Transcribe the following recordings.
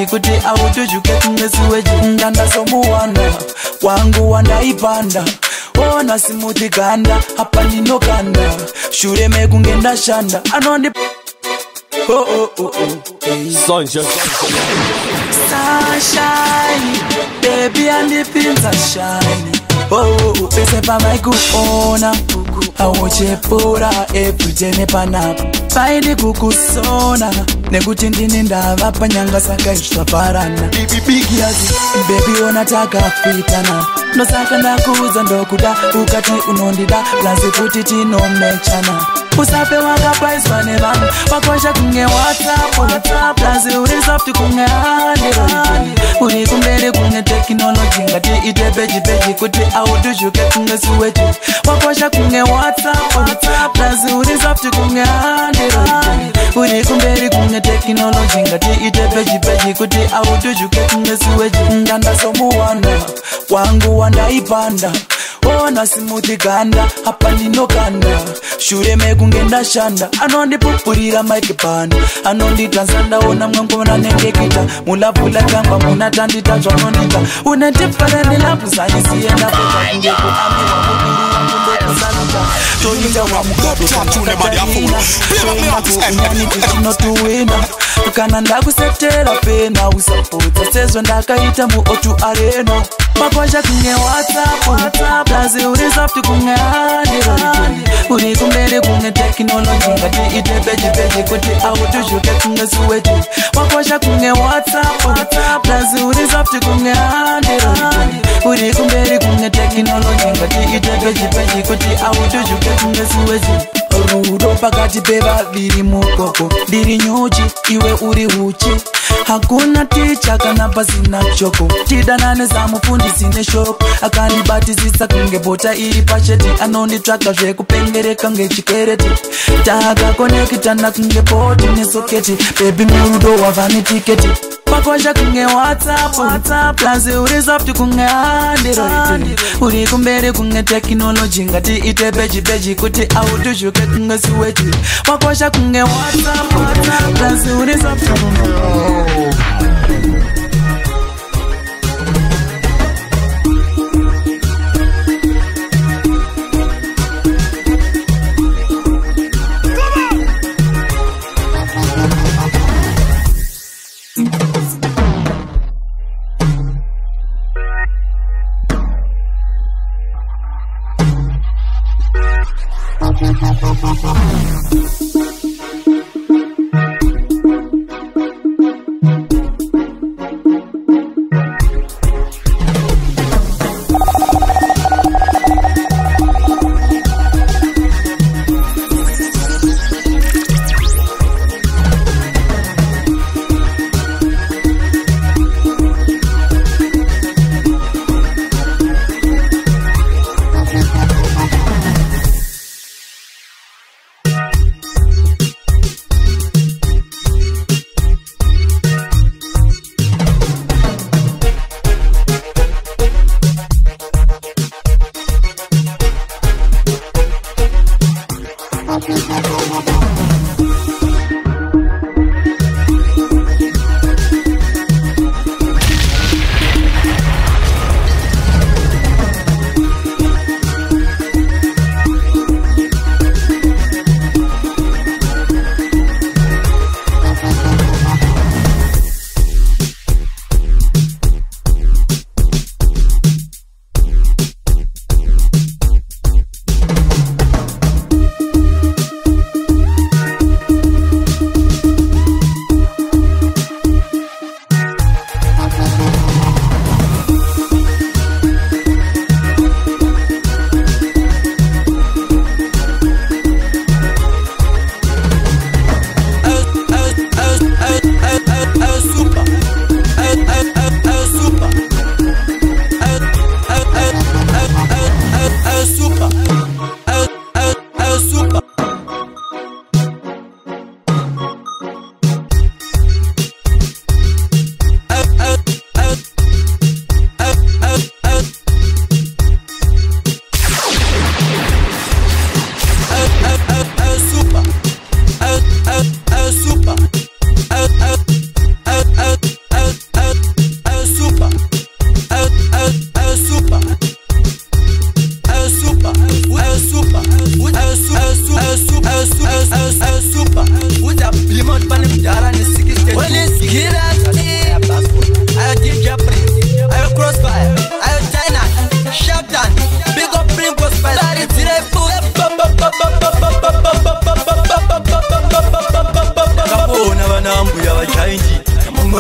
peji kuti autujuke kungesuweji ndanda somuwana wangu wandaipanda ona simuti ganda hapa ninokanda shure mekunge ndashanda anondi Sunshine, baby and the pins are shiny. Pese pa mai kuona auchepura everyday nepanapa paidi kukusona nekuti ndini ndava panyanga saka izvaparana bigi yazi baby ona takafitana nosaka ndakuudza ndokuda ukati unondida plazi kuti tinomechana usape wakapaiswa nevanhu wakosha kunge WhatsApp plazi uri soft kunge handiro uri kumberi kune teknoloji ngati ite peji kuti autujuke kunge suweji wakosha kunge WhatsApp plazi uri soft kunge handiro uri kumberi kune teknoloji ngati ite peji kuti autujuke kunge suweji ndanda somuwana wangu wandaipanda ona simuti ganda hapa ninokanda shure mekunge ndashanda anondipupurira maikipanda anonditransanda ona mwangona nengekita mulavula kangwa munatandita zvanondita unetiparanilapuzanyisienda pekakungekuambiwa mukuru toita wamukatotokatarina toinakuunyanitishinotuwina kana ndakusetera pena usapodza sezvo ndakaita muotu arena makwasha kunge WhatsApp plazi uri soft kunge handiro uri kumberi kunge teknoloji ngati ite peji kuti autujuke kunge suweji makwasha kunge WhatsApp plazi uri soft kunge handiro uri kumberi kunge teknoloji ngati ite peji kuti autujuke kunge suweji rudo pakati pevaviri mukoko ndiri nyuchi iwe uri huchi hakuna ticha kana pasina choko tidanane zamufundisi neshoko akandibatisisa kunge bota iri pasheti anonditsvaka zvekupengereka ngechikereti takakonekitana kunge poti nesoketi bebi murudo wavane tiketi pakosha kunge WhatsApp plazi uri soft kunge handiro uri kumberi kunge teknoloji ngati ite peji kuti autujuke kunge suweji pakosha kunge WhatsApp plazi uri soft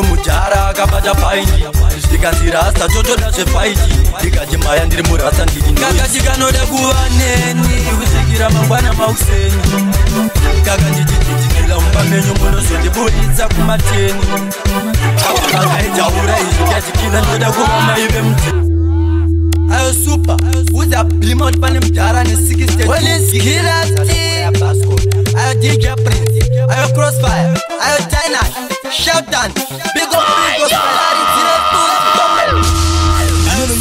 mujara akabata paindi ndikanzirasta totoda zvefaiti ndikachimaya ndiri murasta ndiri kakati kanoda kuva neni kusvikira mangwana mauseni kakandititikila mumba menyu munozondibuditsa kumateni akaitaura izvi katikila ndoda kuva mai vemuteni ayo super uza blima kuti pane mudhara ne-60 ayo DJ Prince ayo Crossfire ayo Dynat Shoutan Big up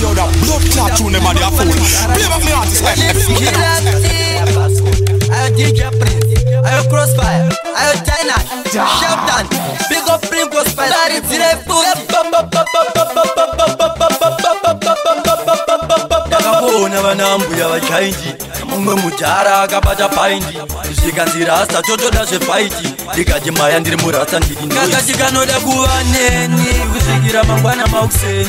You're the blood clot tune man, you're fool. Play back me artist. Ayo DJ Prince ayo Crossfire ayo Dynat Shoutan Big up Crossfire Ona vanambuya vachaindi mumwe mujara akabata paindi zvikanzirasta totoda zvefaiti ndikachimaya ndiri murasta ndiri kakati kanoda kuva neni kusvikira mangwana mauseni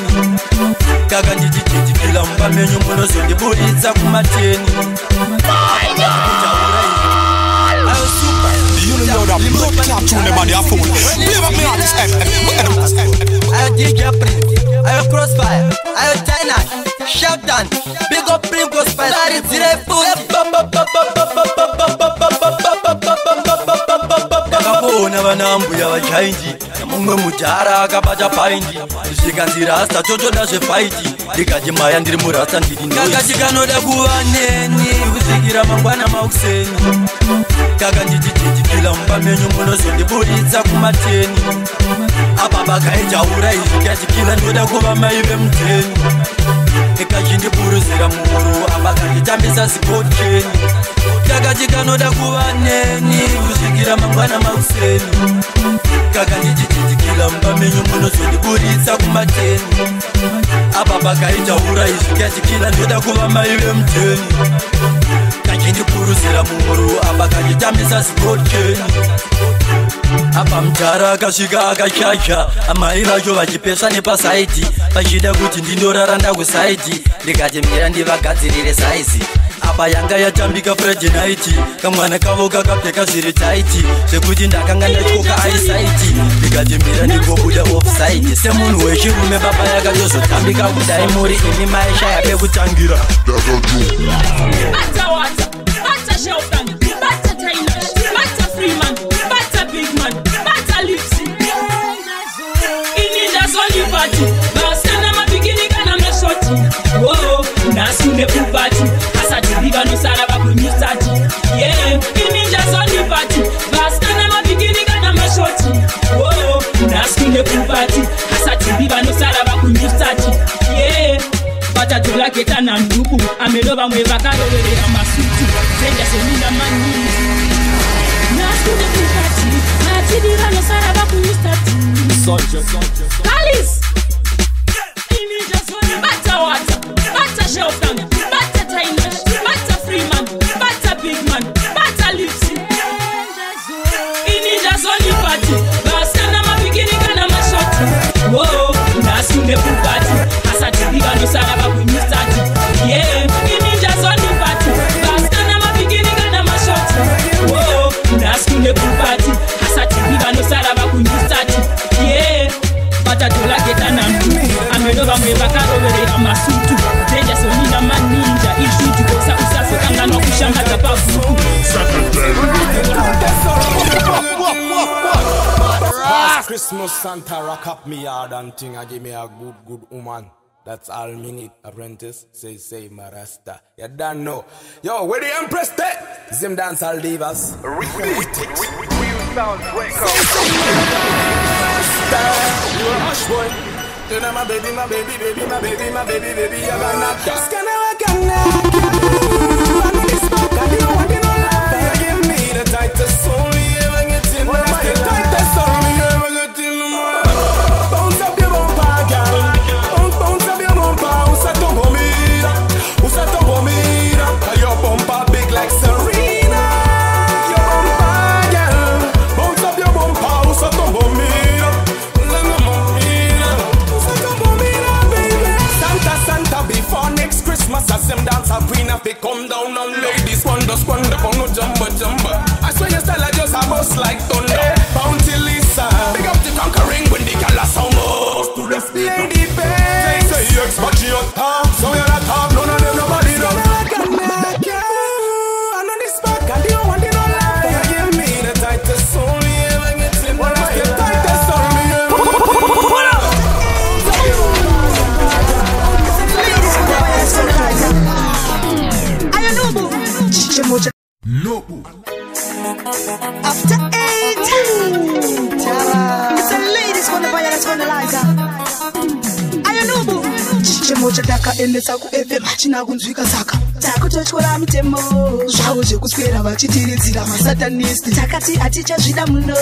kakanditichitikila mumba menyu munozondibuditsa kumateni You're the blood clot tune man, you're fool. Play back me artist. Ayo DJ Prince ayo Crossfire ayo Dynat Shoutan Big up Crossfire kakabona vanambuya vachaindi mumwe mujara akabata paindi zvikanzirasta totoda zvefaiti ndikachimaya ndiri murasta ndiri kakati kanoda kuva neni kusvikira mangwana mauseni kakanditichitikila mumba menyu munozondibuditsa kumateni apa pakaitaura izvi katikila ndoda kuva mai vemuteni ikachindipuruzira muhuro apa kanditambisa zikotkeni kakati kanoda kuva neni kusvikira mangwana mauseni kakanditichitikila mumba menyu munozondibuditsa kumateni apa pakaitaura izvi katikila ndoda kuva mai vemuteni kachindipuruzira muhuro apa kanditambisa zikotkeni apa mutara akasvika akashasha amai vacho vachipeswa nepasaiti vachida kuti ndindorara ndakusaiti ndikati mira ndivagadzirire saizi apa yanga yatambika Friday night kamwana kavo kakapfeka zviri taiti zvekuti ndakanga ndatyoka aisaiti ndikati mira ndingobuda offside semunhu wechirume baba yakatozotambika kudai muri imi maishaya pekutangira Nasune kupati asatiliva nosara vakunyusati yeah ininja zoni pati vaskana mabigini kana mashoti oh nasune kupati asatiliva nosara vakunyusati yeah patatola ketana nduku amelova mwe vakaroverera masutu zenja semina mani nasune kupati atiliva nosara vakunyusati Alice ininja zoni bata wata bata Shoutan, bata Dynat, bata Freeman, bata Bigman, bata Lipsy. Ininja zoni party, vaskana mabigini kana mashoti. Whoa, nasune kupati, asatiliva nosara vakunyusati. Yeah, ininja zoni party, vaskana mabigini kana mashoti. Whoa, nasune kupati, asatiliva nosara vakunyusati. Yeah, patatola ketana nduku, amelova mwe vakaroverera masutu. Zenja sonina maninja ishuti kosa usaso kangano kushambata pavuku Christmas Santa rock up me yard and thing I give me a good woman. That's all me need. Apprentice say Marasta. You don't know. Yo, where the Empress stay? Zimdancehall divas. Real sound break up. You a hush boy. You know my baby, my baby, baby, my baby, my baby, baby. You're gonna just gonna I'm this book and you want to know. Give me the tightest soul you ever get in. That's the tightest soul you ever get in. Bounce up your bumper, girl. Bounce up your bumper. Usa tu comida. Your bumper big like Serena. Your bumper, girl. Bounce up your bumper. Usa tu comida. Santa before next Christmas as them dance a queen if they come down on ladies squander chatakaendesa kuFM hachina kunzwika saka takutotyora mitemo zvavo zvekuswera vachitiridzira masatanist takati hatichazvida muno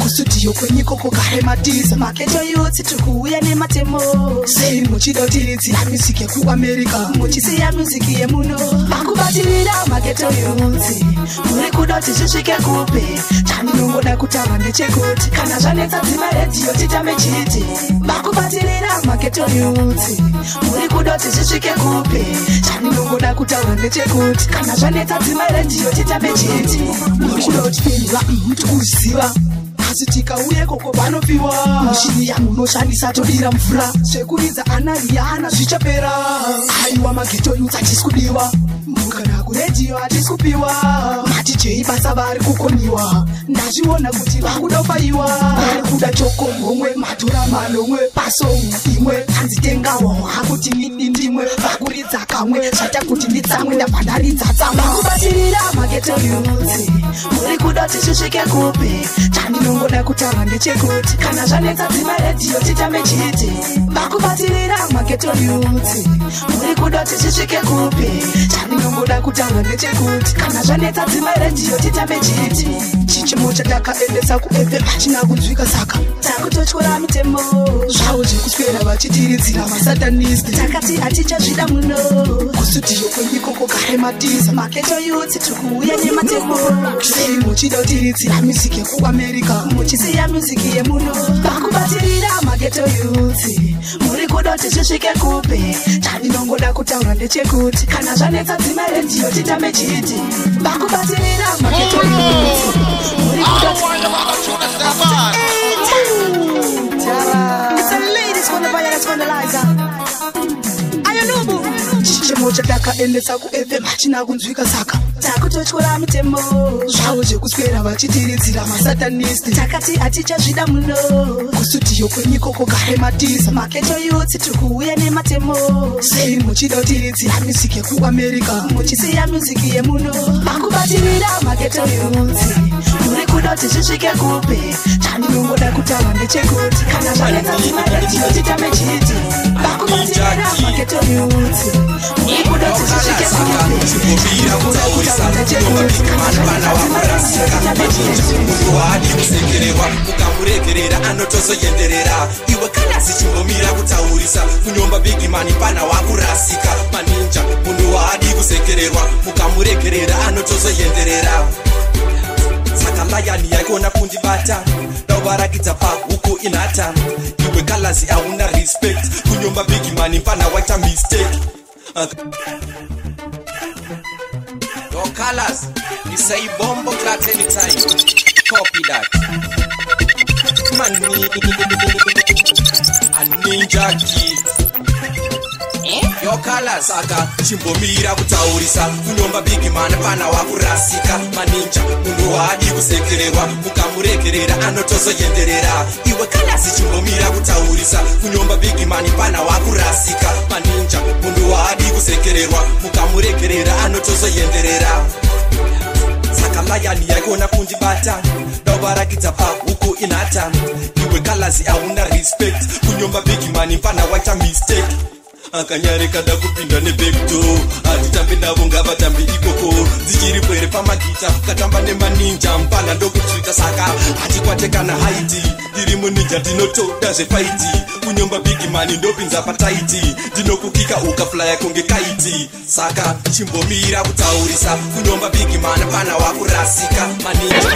kustudio kwenyikoko kahematiza maketo yotsi tikuuya nematemo sei muchida kutiridzira musiki yekuamerica muchisiya musiki yemuno makubatirira maketo yotsi muri kuda kuti zvisvike kupe chandinongoda kutaura ndechekuti kana zvanetsa dzima redhiyo titambe chiti makubatirira maketo yotsi muri kuda kuti zvisvike kupe chandinongoda kutaura ndechekuti kana zvanetsa dzima redhiyo titambe chiti muri kuda kuti pendwa mutikuziva asi tikauye koko vanopiwa mushini yamunoshandisa todira mvura zvekuridza anariyana zvichapera aiwa mageto youth hatisi kudiwa mukana kuredhiyo hatisi kupiwa matijei basa vari kukoniwa ndazviona kuti vakudofaiwa vari kuda chokongomwe matora manomwe pasou imwe tanzitengawo hakuti nidindimwe vakuridza kamwe zvaita kuti nditsamwe ndabva ndaridza tsamwe kubatirira mageto youth muri kuda kuti zvisvike kupi chandinongoda kutaura ndechekuti kana zvanetsa dzima redhiyo titambe chiti vakubatirira mageto youth muri kuda kuti zvisvike kupi chandinongoda kutaura ndechekuti kana zvanetsa dzima redhiyo titambe chiti chichimo chatakaendesa kuFM hachina kunzwika saka takutotyora mitemo zvavo zvekuswera vachitiridzira masatanist takati hatichazvida muno kustudio kwenyikoko kahematiza maketo youth tikuuya nematemo sei muchida kutiridzira musiki yekuamerica muchisiya musiki yemuno vakubatirira maketo youth muri kuda kuti zvisvike kupe chandinongoda kutaura ndechekuti kana zvanetsa dzima redhiyo titambe chiti vakubatirira maketo youth muri kuda It's the ladies from the Bayern, from the Liza. Chichimo chatakaendesa kuFM hachina kunzwika saka takutotyora mitemo zvavo zvekuswera vachitiridzira masatanist takati hatichazvida muno kustudio kwenyikoko kahematiza maketo youth tikuuya nematemo sei muchida kutiridzira musiki yekuamerica muchisiya musiki yemuno vakubatirira maketo youth muri kuda kuti zvisvike kupe chandinongoda kutaura ndechekuti kana zvanetsa dzima redhiyo titambe chiti vakubatirira maketo youth muri kuda kuti zvisvike kupe wadi kusekererwa ukamuregerera anotozoyenderera iwe kana sichimbomira kutaurisa kunyomba bigimani pana wakurasika maninja munhu wadi kusekererwa ukamuregerera anotozoyenderera saka layani yaikona kundibata daubarakidza pahuku inhata iwe kalazi hauna respect kunyomba bigimani pana waita mistake Your colors, you say bombo clat anytime. Copy that. A ninja kid. Your colors, aka chimbomira kutaurisa kunyomba big man pana wakurasika maninja munhu wadi kusekererwa ukamuregerera anotozoyenderera iwe kalasi chimbomira kutaurisa kunyomba big man pana wakurasika maninja munhu wadi kusekererwa ukamuregerera anotozoyenderera saka layani yaikona kundibata daubarakidza pahuku inhata iwe kalazi hauna respect kunyomba big man pana waita mistake akanyareka da kupinda nebackdoor atitambe navo ngavatambe ikoko dzichiripo here pamagita katamba nemaninja mpana ndokutsvita saka hatikwatekana haiti ndiri muninja ndinotoda zvefaiti kunyomba bigimani ndopinza pataiti ndinokukika ukaflaya kunge kaiti saka chimbomira kutaurisa kunyomba bigimani pana wakurasika maninja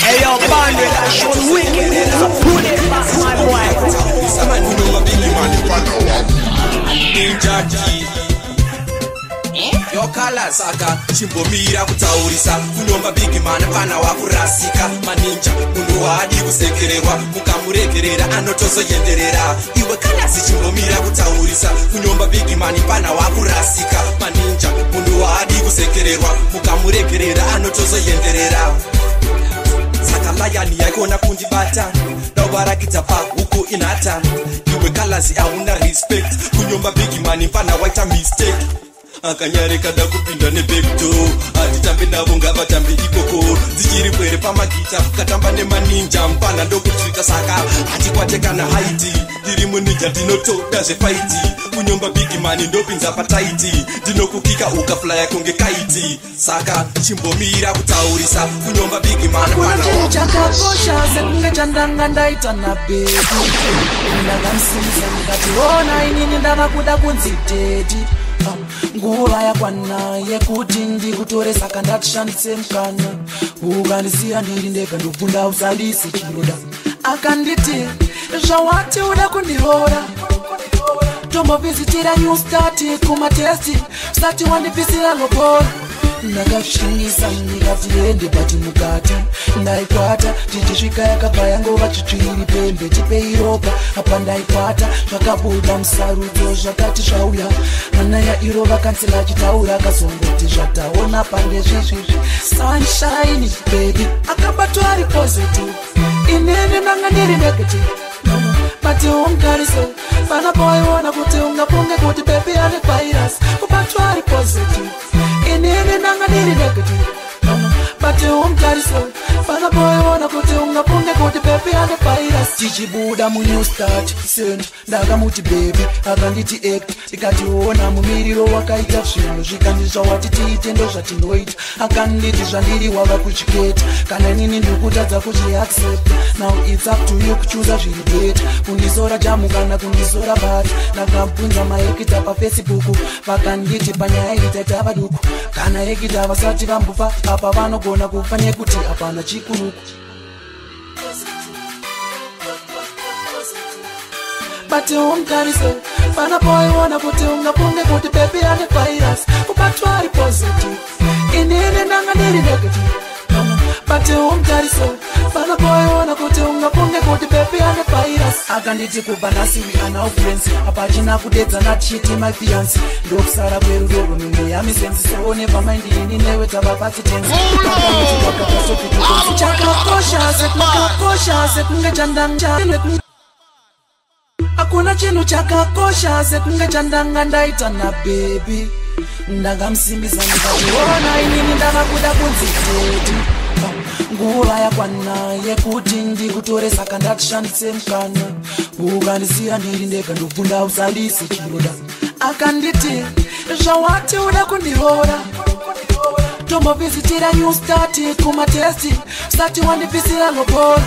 Hey yo, bandit, I show wicked, so put it back, my boy. Kunyomba bigimani pana ninja kid. Your colors saka chimbomira kutaurisa kunyomba big man pana wakurasika maninja munhu wadi kusekererwa mukamuregerera anotozoyenderera iwe kalasi chimbomira kutaurisa kunyomba big man pana wakurasika maninja munhu wadi kusekererwa mukamuregerera anotozoyenderera saka layani yaikona kundibata daubarakidza pahuku inhata iwe kalazi hauna respect kunyomba big man pana waita mistake akanyareka da kupinda nebackdoor atitambe navo ngavatambe ikoko dzichiripo here pamagita katamba nemaninja mpana ndokutsvika saka hatikwatekana haiti ndiri munija ndinotoda zvefaiti kunyomba big man ndopinza pataiti ndinokukika ukaflya kunge kaiti saka chimbomira kutaurisa kunyomba big man kuna chakakosha sekunge chandanga ndaita nabebi ndakamsimisa ndikationa inini ndava kuda kunzi dedi nguva yakwana yekuti ndikutore saka ndatishandise mukana ukandisiya ndiri ndega ndobvunda usandisi chiroda akanditi zvawati uda kundiroora tombovhizitira new start kumatesti usati wandipisira lobora ndakashingisa ndikati ende pati mukati ndaikwata tichisvika yakabva yangova chitsviri pembe tipeiropa apa ndaikwata zvakabuda musarudzo zvakati zvauya ana yairova kansela achitaura akazongoti zvataona pandezvizvizvi sunshine baby akabatwa ari positive inene nanga ndiri negative bati ungariso pana boiona kuti ungafunge kuti baby ane virus kubatwa ari positive inene nanga ndiri negative bati ungariso pana boiona kuti ungafunge kuti baby ane virus tichibuda munew start send ndakamuti baby akanditi act tikationa mumiriro wakaita zvinhu zvikandizva wati tiite ndo zvatinoita akanditi zvandiri wava kuchiketa kana inini ndikutadza kuchiaccept now it's up to you kuchuza zviri beta kundizora jamu kana kundizora bati ndakamubvunza maekita pafacebook vakanditi panyaya itaita vaduku kana ekita vasati vambofa apa vanogona kufa nekuti hapana chikuruku bati umkarise pana boiona kuti ungafunge kuti baby ane virus kubatwa ari positive inene nanga ndiri negative bati umkarise pana boiona kuti ungafunge kuti baby ane virus akanditi kubva nhasi we are now friends apachina kudedzana tichiti my fiance ndokusara kwerudo rwemimwe yamisenzi so never mind ini newe tava pasitenzi chakakosha sekukakosha sekunge chandanga akuna chinhu chakakosha sekunge chandanga ndaita nabebi ndakamsimbisa ndikationa inini ndava kuda kunzi dedi nguva yakwana yekuti ndikutore saka ndatishandise mukana ukandisiya ndiri ndega ndobvunda usandisi chiroda akanditi zvawati uda kundiroora tombovhizitira new start kumatesti usati wandipisira lobora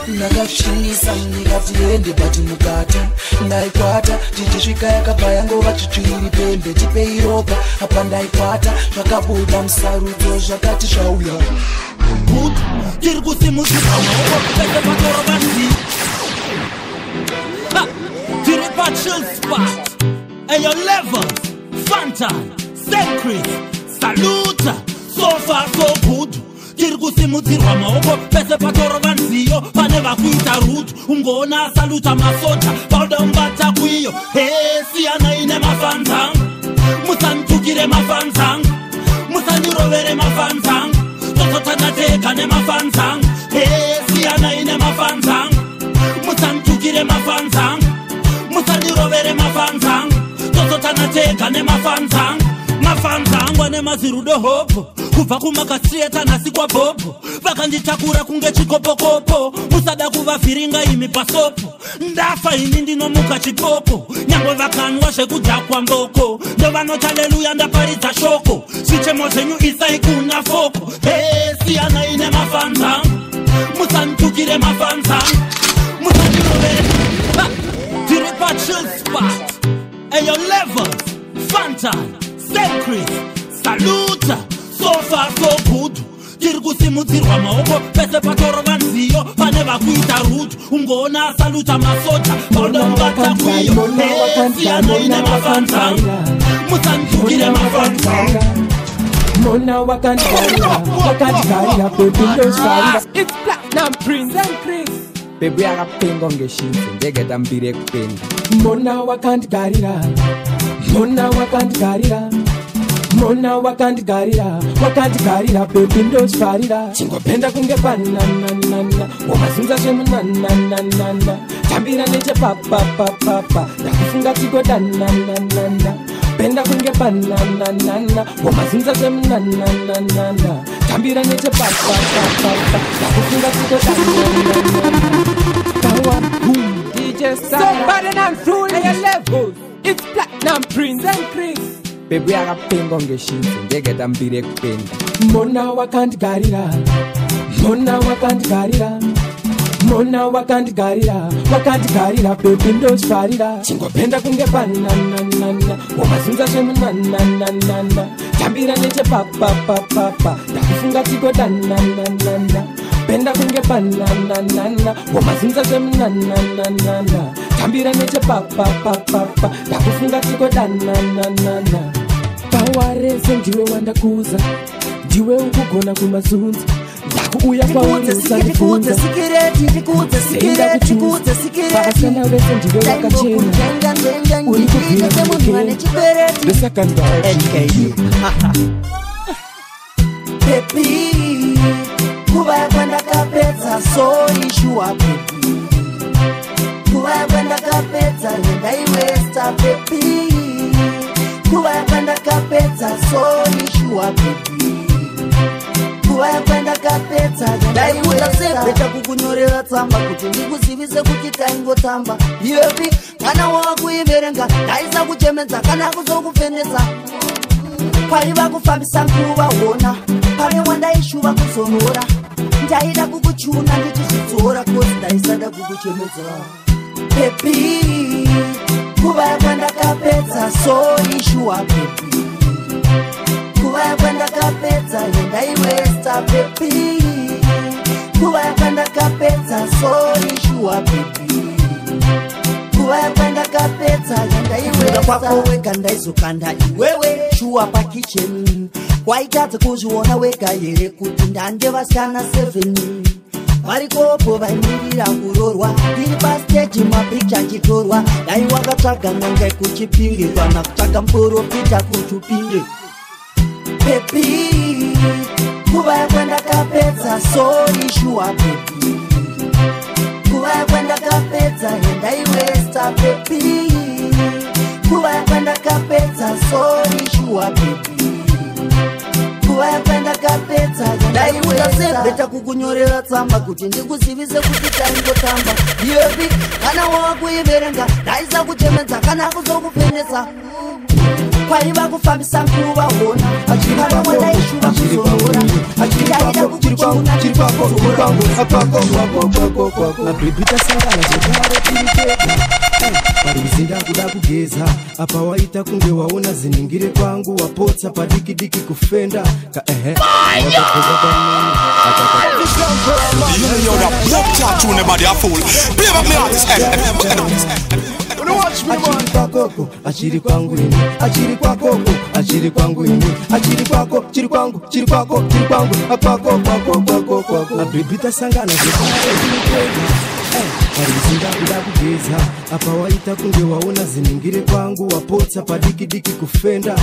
ndakashingisa ndikati ende pati mukati ndaikwata tichisvika yakabva yangova chitsviri pembe tipeiropa apa ndaikwata zvakabuda musarudzo zvakati zvauya tiri kusimudzirwa maoko pese patoro vanzi tiri pachill spot eyo levels fantan secret saluta so far so good tiri kusimudzirwa maoko pese patoro vanziyo pane vakuita rutu ungoona saluta masoja pauda umbata kwiyo siyana ine mafanzangu musanditukire mafanzangu musandirovere mafanzangu tototanateka nemafanzangu siyana ine mafanzangu musanditukire mafanzangu musandirovere mafanzangu tototanateka nemafanzangu mafanzangu ane mazirudo hopo kubva kumakasieta nhasi kwabhobho vakanditakura kunge chikopokopo musada kuvavhiringa imi pasopo ndafa ini ndinomuka chipopo nyangwe vakanwa zvekudhakwa mboko ndovanoti haleluya ndaparidza shoko zvichemo zvenyu isai kuna foko siyana ine mafanzangu musanditukire mafanzangu musandirovere tiri pachill spot eyo levels fantan secret saluta so far so good tiri kusimudzirwa maoko pese patoro vanziyo pane vakuita rutu ungoona saluta masoja pauda ungata kwiyo siyana ine mafanzangu musanditukire mafanzangu Mona wakandigarira baby ndozvarira it's platinum prince and Chris baby akapenga ngeshinzo ndegeta mbiri ekupenga Mona wakandigarira baby ndozvarira chingopenda kunge bananana wamazunza zvemunananana tambira nechepapapapapa ndakufunga tigodananana penda kunge bananana wamazunza zvemunananana tambira nechepapapapapa ndakufunga tigodananana kawa boom DJ Manchester. Somebody and through your levels. It's Platinum Prince and Chris. Baby akapenga ngeshinzo ndegeta mbiri kupenga. Mona wakandigarira. Mona wakandigarira. Mona wakandigarira baby ndozvarira. Chingopenda kunge banana. Wamazunza zvemunana. Tambira neche papa. Ndakufunga tiko danana. Penda kunge banana. Wamazunza zvemunana. Tambira neche papa. Ndakufunga tiko danana. Pawarese ndiwe wandakuza. Ndiwe ukugona kumazunza. Ndakuuya kwauri usandifunza. Senda kuchuza. Pakasana wese ndiwe wakachena. Uri kubvira mukeni. The second HKU. Baby, kuva yakwenda kapedza soishua baby. Kuva yakwenda kapedza ndaiwesta baby. Kuva yakwenda kapedza soishua baby. Kuva yakwenda kapedza ndaiwesta. Beta kukunyorera tsamba kuti ndikuzivise kuti taingotamba. Yepi kana wakuiverenga ndaisa kuchemedza kana kuzokupendesa. Paiva kufambisa nguva wona. Pane wandaishuva kuzonora. Ndaida kukuchuna ndichizvidzora kozi ndaisada kukuchemedza. Baby, kuva yakwenda kapedza soishua baby. Kuva yakwenda kapedza ndaiwesta baby. Kuva yakwenda kapedza soishua baby. Kuva yakwenda kapedza ndaiwesta. Kwako wega ndaizokanda iwewe shua pakicheni. Waitadza kuzviona wega here kuti ndange vasikana 7 varikopo vaimirira kurorwa. Ndiri pasteji mapicha achitorwa. Dai wakatsvaga n'anga kuchipinge kana kutsvaga muprofita kuti upinde. Baby, kuva yakwenda kapedza soishua baby. Kuva yakwenda kapedza ndaiwesta baby. Kuva yakwenda kapedza soishua baby. Kuva yakwenda kapedza ndaiwesta. Beta kukunyorera tsamba kuti ndikuzivise kuti taingotamba. Yepi kana wakuiverenga ndaisa kuchemedza kana kuzokupendesa. Paiva kufambisa nguva wona. Kana wandaishuva kuzorora. Ndaida kukuchuna mabhibhita sangana zvekare tirikega. Parizinda kuda kugeza. Apa waita kunge waona ziningire kwangu. Wapotsa padikidiki kufenda. Achiri kwangu ini, achiri kwako, achiri kwangu ini, achiri kwako, chiri kwangu, chiri kwako, chiri kwangu, kwako. Mabhibhita sangana zvekare tirikega. Parizinda kuda kugeza. Apa waita kunge waona ziningire kwangu. Wapotsa padikidiki kufenda.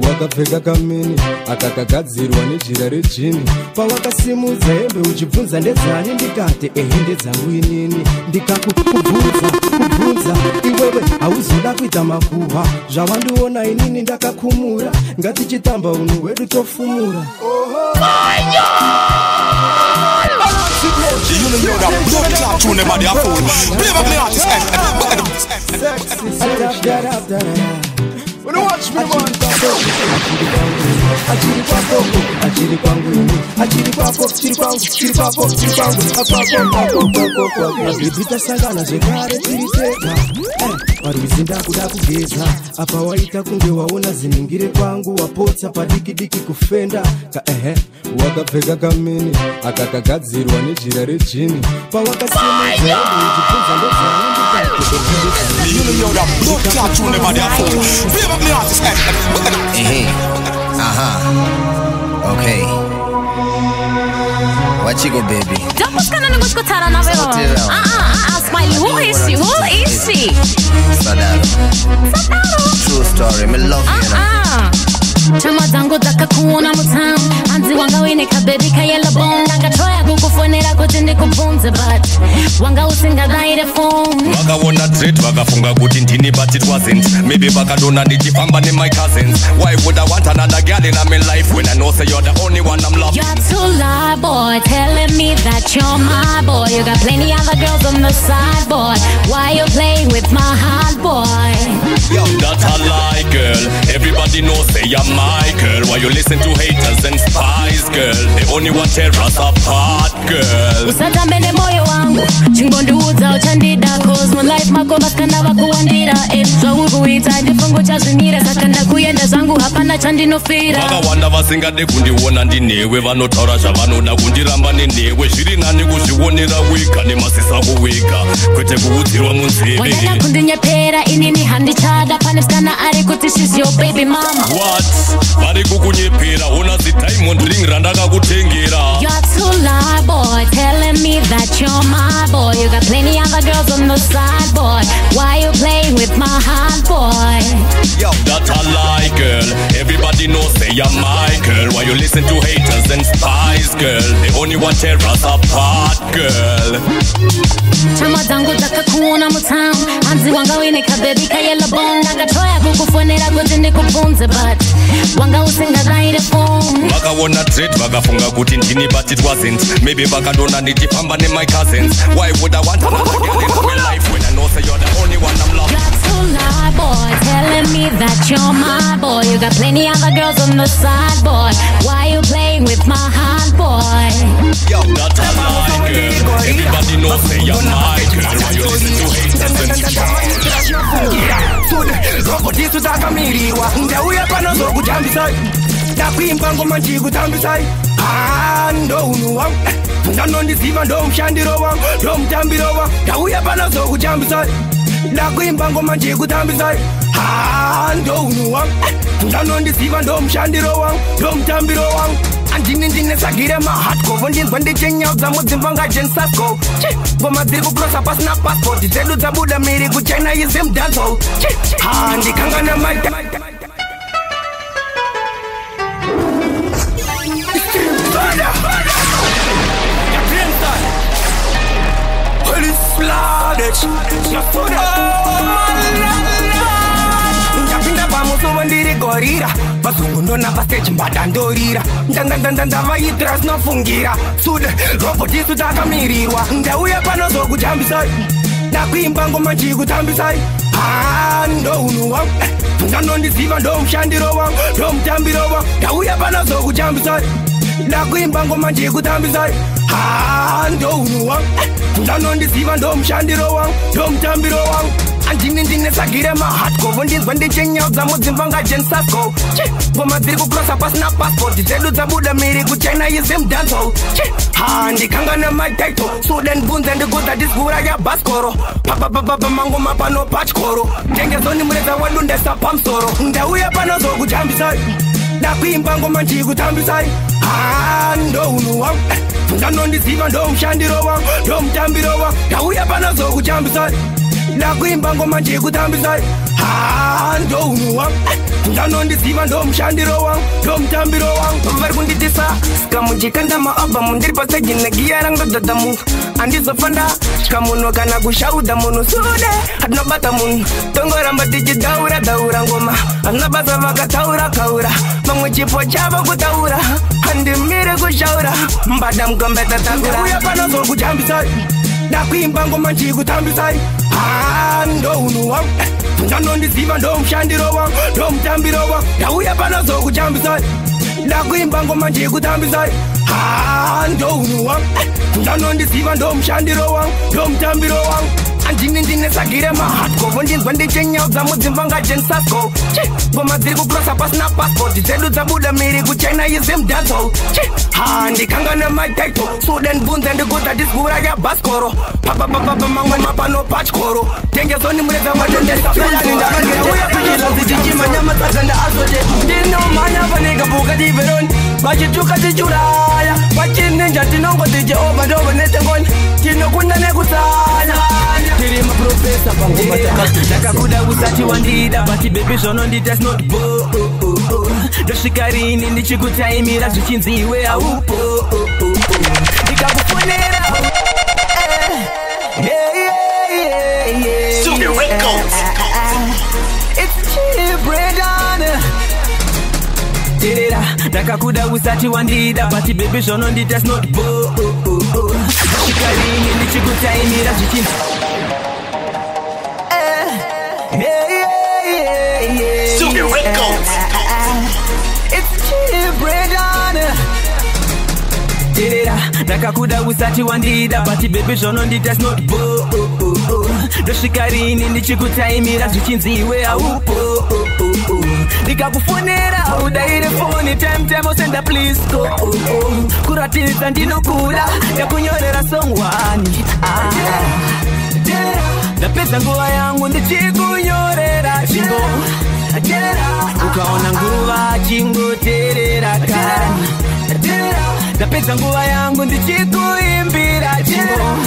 Wakapfeka kamini akakagadzirwa nejira rejini. Pawakasimudza hembe uchibvunza ndedzani. Ndikati ndedzangu inini. Ndikakubvunza iwewe hauzoda kuita makuhwa. Zvawandiona inini ndakakumura. Ngatichitamba unhu hwedu tofumura. You know that blood clot tune them body a fool. Play back me artist. When you watch me man. Achiri kwangu ini, achiri kwako, chiri kwangu, chiri kwako, chiri kwangu. Mabhibhita sangana zvekare tirikega. Parizinda kuda kugeza. Apa waita kunge waona ziningire kwangu. Wapotsa padikidiki kufenda. Wakapfeka kamini akakagadzirwa nejira rejini. Pawakasimudza hembe uchibvunza ndedzani. You know that blood clot tune them body a fool. Play back me artist. Okay. What you go, baby? Don't push kana nigushko tara na vero. Smiley, who is she? Who is she? Sadaro. True story. Me love you. Chama zangu dzakakuona mutown Anzi wanga wine kabebi kayela bone Akatroya kukufonera kuti ndikubvunze but Wanga usingadaire phone Vakawona treat vakafunga kuti ndini but it wasn't Maybe vakadona ndichifamba ne my cousins Why would I want another girl in my life When I know say you're the only one I'm loving You're too loud boy Telling me that you're my boy You got plenty other girls on the side boy Why you playing with my heart boy That's a lie girl Everybody knows say you're my girl Why you listen to haters and spies girl They only want tear us apart girl Usatambe ne moyo wangu Chingondiudza uchandida Cause my life mako vasikanda vakuwandira Zvaurikuita ndifungu chazvinira Saka ndakuyenda zvangu hapana chandinofira Vakawanda vasingade kundiona ndinewe Vanotaura zvavanoda kundiramba nenewe Zviri nani kuzvionera wega nemasisa kuwega Kwete kuudzirwa munzeve Wandada kundinyepera inini handichada Pane sikana ari kuti she's your baby mama What? Vari kukunyepera Ona zi diamond ring randakakutengera You're too loud boy Telling me that you're my boy You got plenty other girls on the side boy Why you playing with my heart boy Yo, that's a lie girl Everybody knows say you're my girl Why you listen to haters and spies girl They only want tear us apart girl Chama zangu dzakakuona mutown Anzi wanga wine kabebi kayela bone Akatroya kukufonera kuti ndikubvunze but Wanga usingadaire phone Vakawona treat vakafunga kuti ndini but it wasn't Maybe vakadona ndichifamba ne my cousins Why would I want another girl in my life When I know say you're the only one I'm loving You're too loud boy Telling me that you're my boy You got plenty other girls on the side boy Why you playing with my heart boy Yo, that's a lie girl Everybody knows say you're my girl Why you listen to haters and spies Roboti tutakamirwa ndauya pano zokutambisai ndakuimba ngoma ndikutambisai ndo unhu wangu ndanondiziva ndo mushandiro wangu ndo mutambiro wangu ndauya pano zokutambisai ndakuimba ngoma ndikutambisai ndo unhu wangu ndanondiziva ndo mushandiro wangu ndo mutambiro wangu andini ndinesagire mahardcore ndinzwa ndichenyaudza mudzimba ngajensasko ngoma dziri kucrossa pasina passport dzedu dzabuda miri kuchina izimdancehall ndikangana maita ndapinda pamusovo ndiri gorira vazungu ndona pasteji mbada ndorira ndandavaitira zvinofungira sude robotisu takamirirwa ndauya pano zokutambisai ndakuimba ngoma ndikutambisai ndo unhu wangu ndanondiziva ndo mushandiro wangu ndo mutambiro wangu ndauya pano zokutambisai ndakuimba ngoma ndikutambisai ndo unhu wangu ndanondiziva ndo mushandiro wangu ndo mutambiro wangu andini ndinesagire mahardcore ndinzwa ndichenyaudza mudzimba ngajensasko ngoma dziri kucrossa pasina passport dzedu dzabuda miri kuchina izimdancehall ndikangana matitle sude ndibvunze ndiguza disgura yabhaskoro mangoma pano pachkoro ndengezoni mureza wedu ndesa pamusoro ndauya pano zokutambisai ndakuimba ngoma ndikutambisai ndo unhu wangu ndanondiziva ndo mushandiro wangu ndo mutambiro wangu ndauya pano zokutambisai ndakuimba ngoma ndikutambisai ndo unhu wangu ndanondiziva ndo mushandiro wangu ndo mutambiro wangu vari kunditisa skamujikanda maalbamu ndiri paseji negiya rangodhodha munhu andizofanda svika munhu kana kushaudha munhu sude hatinobata munhu tongoramba tichidhaura dhaura ngoma hazvina basa vakataura kaura vamwe chipo chavo kutaura handimiri kushaura mbada mugombeta takura uya pano zokutambisai ndakuimba ngoma ndikutambisai ndo unhu wangu ndanondiziva ndo mushandiro wangu ndo mutambiro wangu ndauya pano zokutambisai ndakuimba ngoma ndikutambisai ndo unhu wangu ndanondiziva ndo mushandiro wangu ndo mutambiro wangu andini ndinesagire mahardcore ndinzwa ndichenyaudza mudzimba ngajensasko ngoma dziri kucrossa pasina passport dzedu dzabuda miri kuchina izimdancehall ndikangana matitle sude ndibvunze ndiguza disgura yabhaskoro mangoma pano pachkoro tengezoni mureza wadendesauya pachizvazichichimanyama dzakanda azote ndinomhanya vanekabuka diveroni vachituka tichuraya vachininja tinongoti jehova ndovanetengoni tinokunda nekutsanya tiri maprofesa pangoma ndakakuda usati wandida but baby zvonondita not bo ndosvika rini ndichikutaimira zvichinzi iwe haupo ndikakufonera ndakakuda usati wandida but baby zvonondita not bo ndosvika rini ndichikutaimira zvichinzi ndakakuda usati wandida but baby zvonondita not bo ndosvika rini ndichikutaimira zvichinzi iwe haupo ndikakufonera udaire foni time usenda please go kuratidza ndinokuda ndakunyorera song 1 ndapedza nguva yangu ndichikunyorera chingo ukaona nguva chingoteerera kani ndapedza nguva yangu ndichikuimbira chingo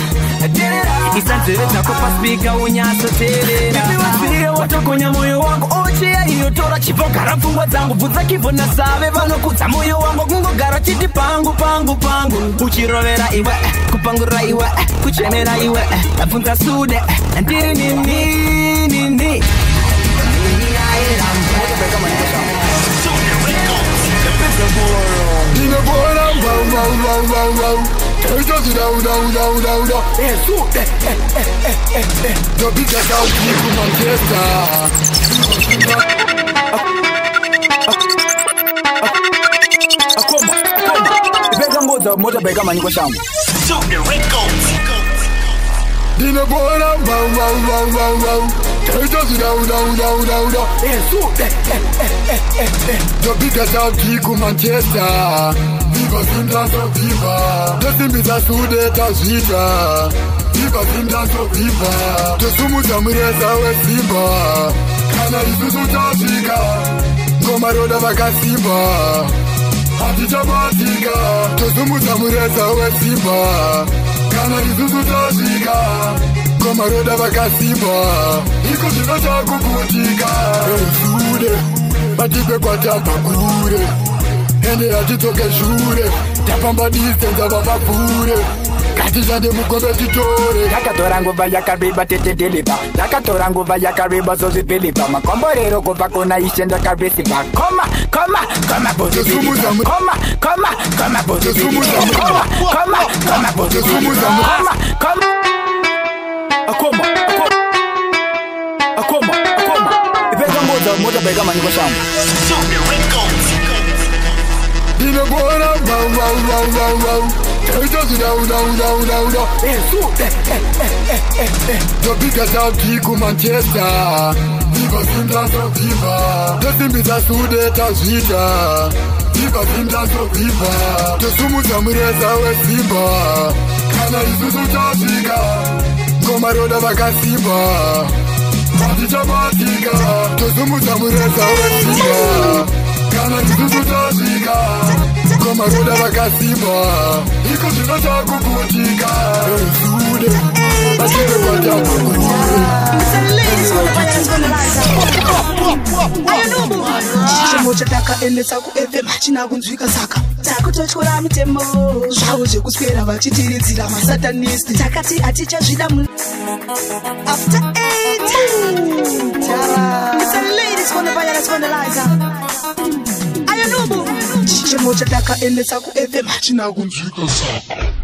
isanzeve dzako paspika unyatsoteerera ipiwasiye watokonya moyo wangu ocheya iyotora chipogara pfungwa dzangu bvudza kibvo nasave vanokudza moyo wangu kungogara chiti pangu uchirovera iwe kupangurira iwe kuchenera iwe abvunza sude ndiri nini The biggest out people Manchester. Akoma. Ibeka moja beka maniko shamu. Dina bora wow. The biggest out people Manchester. Viva Zimdancehall, viva. The Zimbiza sude tazita. Viva Zimdancehall, viva. The Sumuza mureza we simba. Kana isusu tazika. Ngoma roda vakasimba. Hatichabatika. The Sumuza mureza we simba. Kana isusu tazika. Ngoma roda vakasimba. Iko zinocha kukutika. Sude. Batipe kwa tapakure. Ende atitoke shure tapamba distance abapapure katizande mukombe titore yakatora nguva yakareba tetedeleba yakatora nguva yakareba zozvipelipa makomborero kubva kuna ishe ndakaresiva koma akoma ipeka moja beka maniko shamu Dina bora wow. The biggest out people Manchester. Viva Zimdancehall, viva. The Zimbiza sude tazita. Viva Zimdancehall, viva. The Sumuza mureza we simba. Kana isusu tazika. Ngoma roda vakasimba. Hatichabatika. The Sumuza mureza we simba. Kana isusu tazika. Ngoma roda vakasimba. Iko zinocha kukutika. Sude. Batipe kwa tapakure. chimo chatakaendesa kuFM hachina kunzwika saka takutotyora mitemo zvavo zvekuswera vachitiridzira masatanisti takati hatichazvida after 8 chimo chatakaendesa kuFM hachina kunzwika saka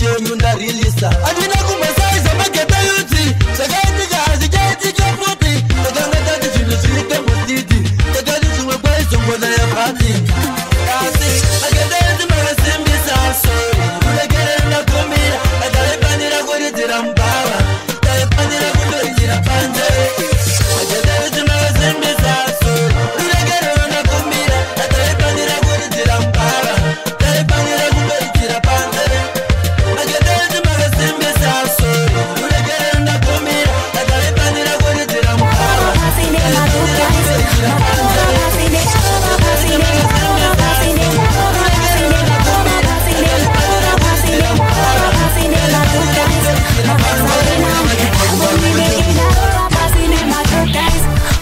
chemu ndarilisa andina kumasaiza mageta yuti sakaitika zichaitika futi takanga tati zvinhu zviite mutiti takati zvimwe kwaizongoda yapati asi mageta yuti makasimbisa sori kurekerera kumira ataifanira kuridzira mubava taifanira kundoitira panze mageta yuti makasimbisa sori kurekerera kumira ataifanira kuridzira mubava taifanira kundoitira panze mageta yuti makasimbisa sori kurekerera kumira ataifanira kuridzira mubava taifanira kundoitira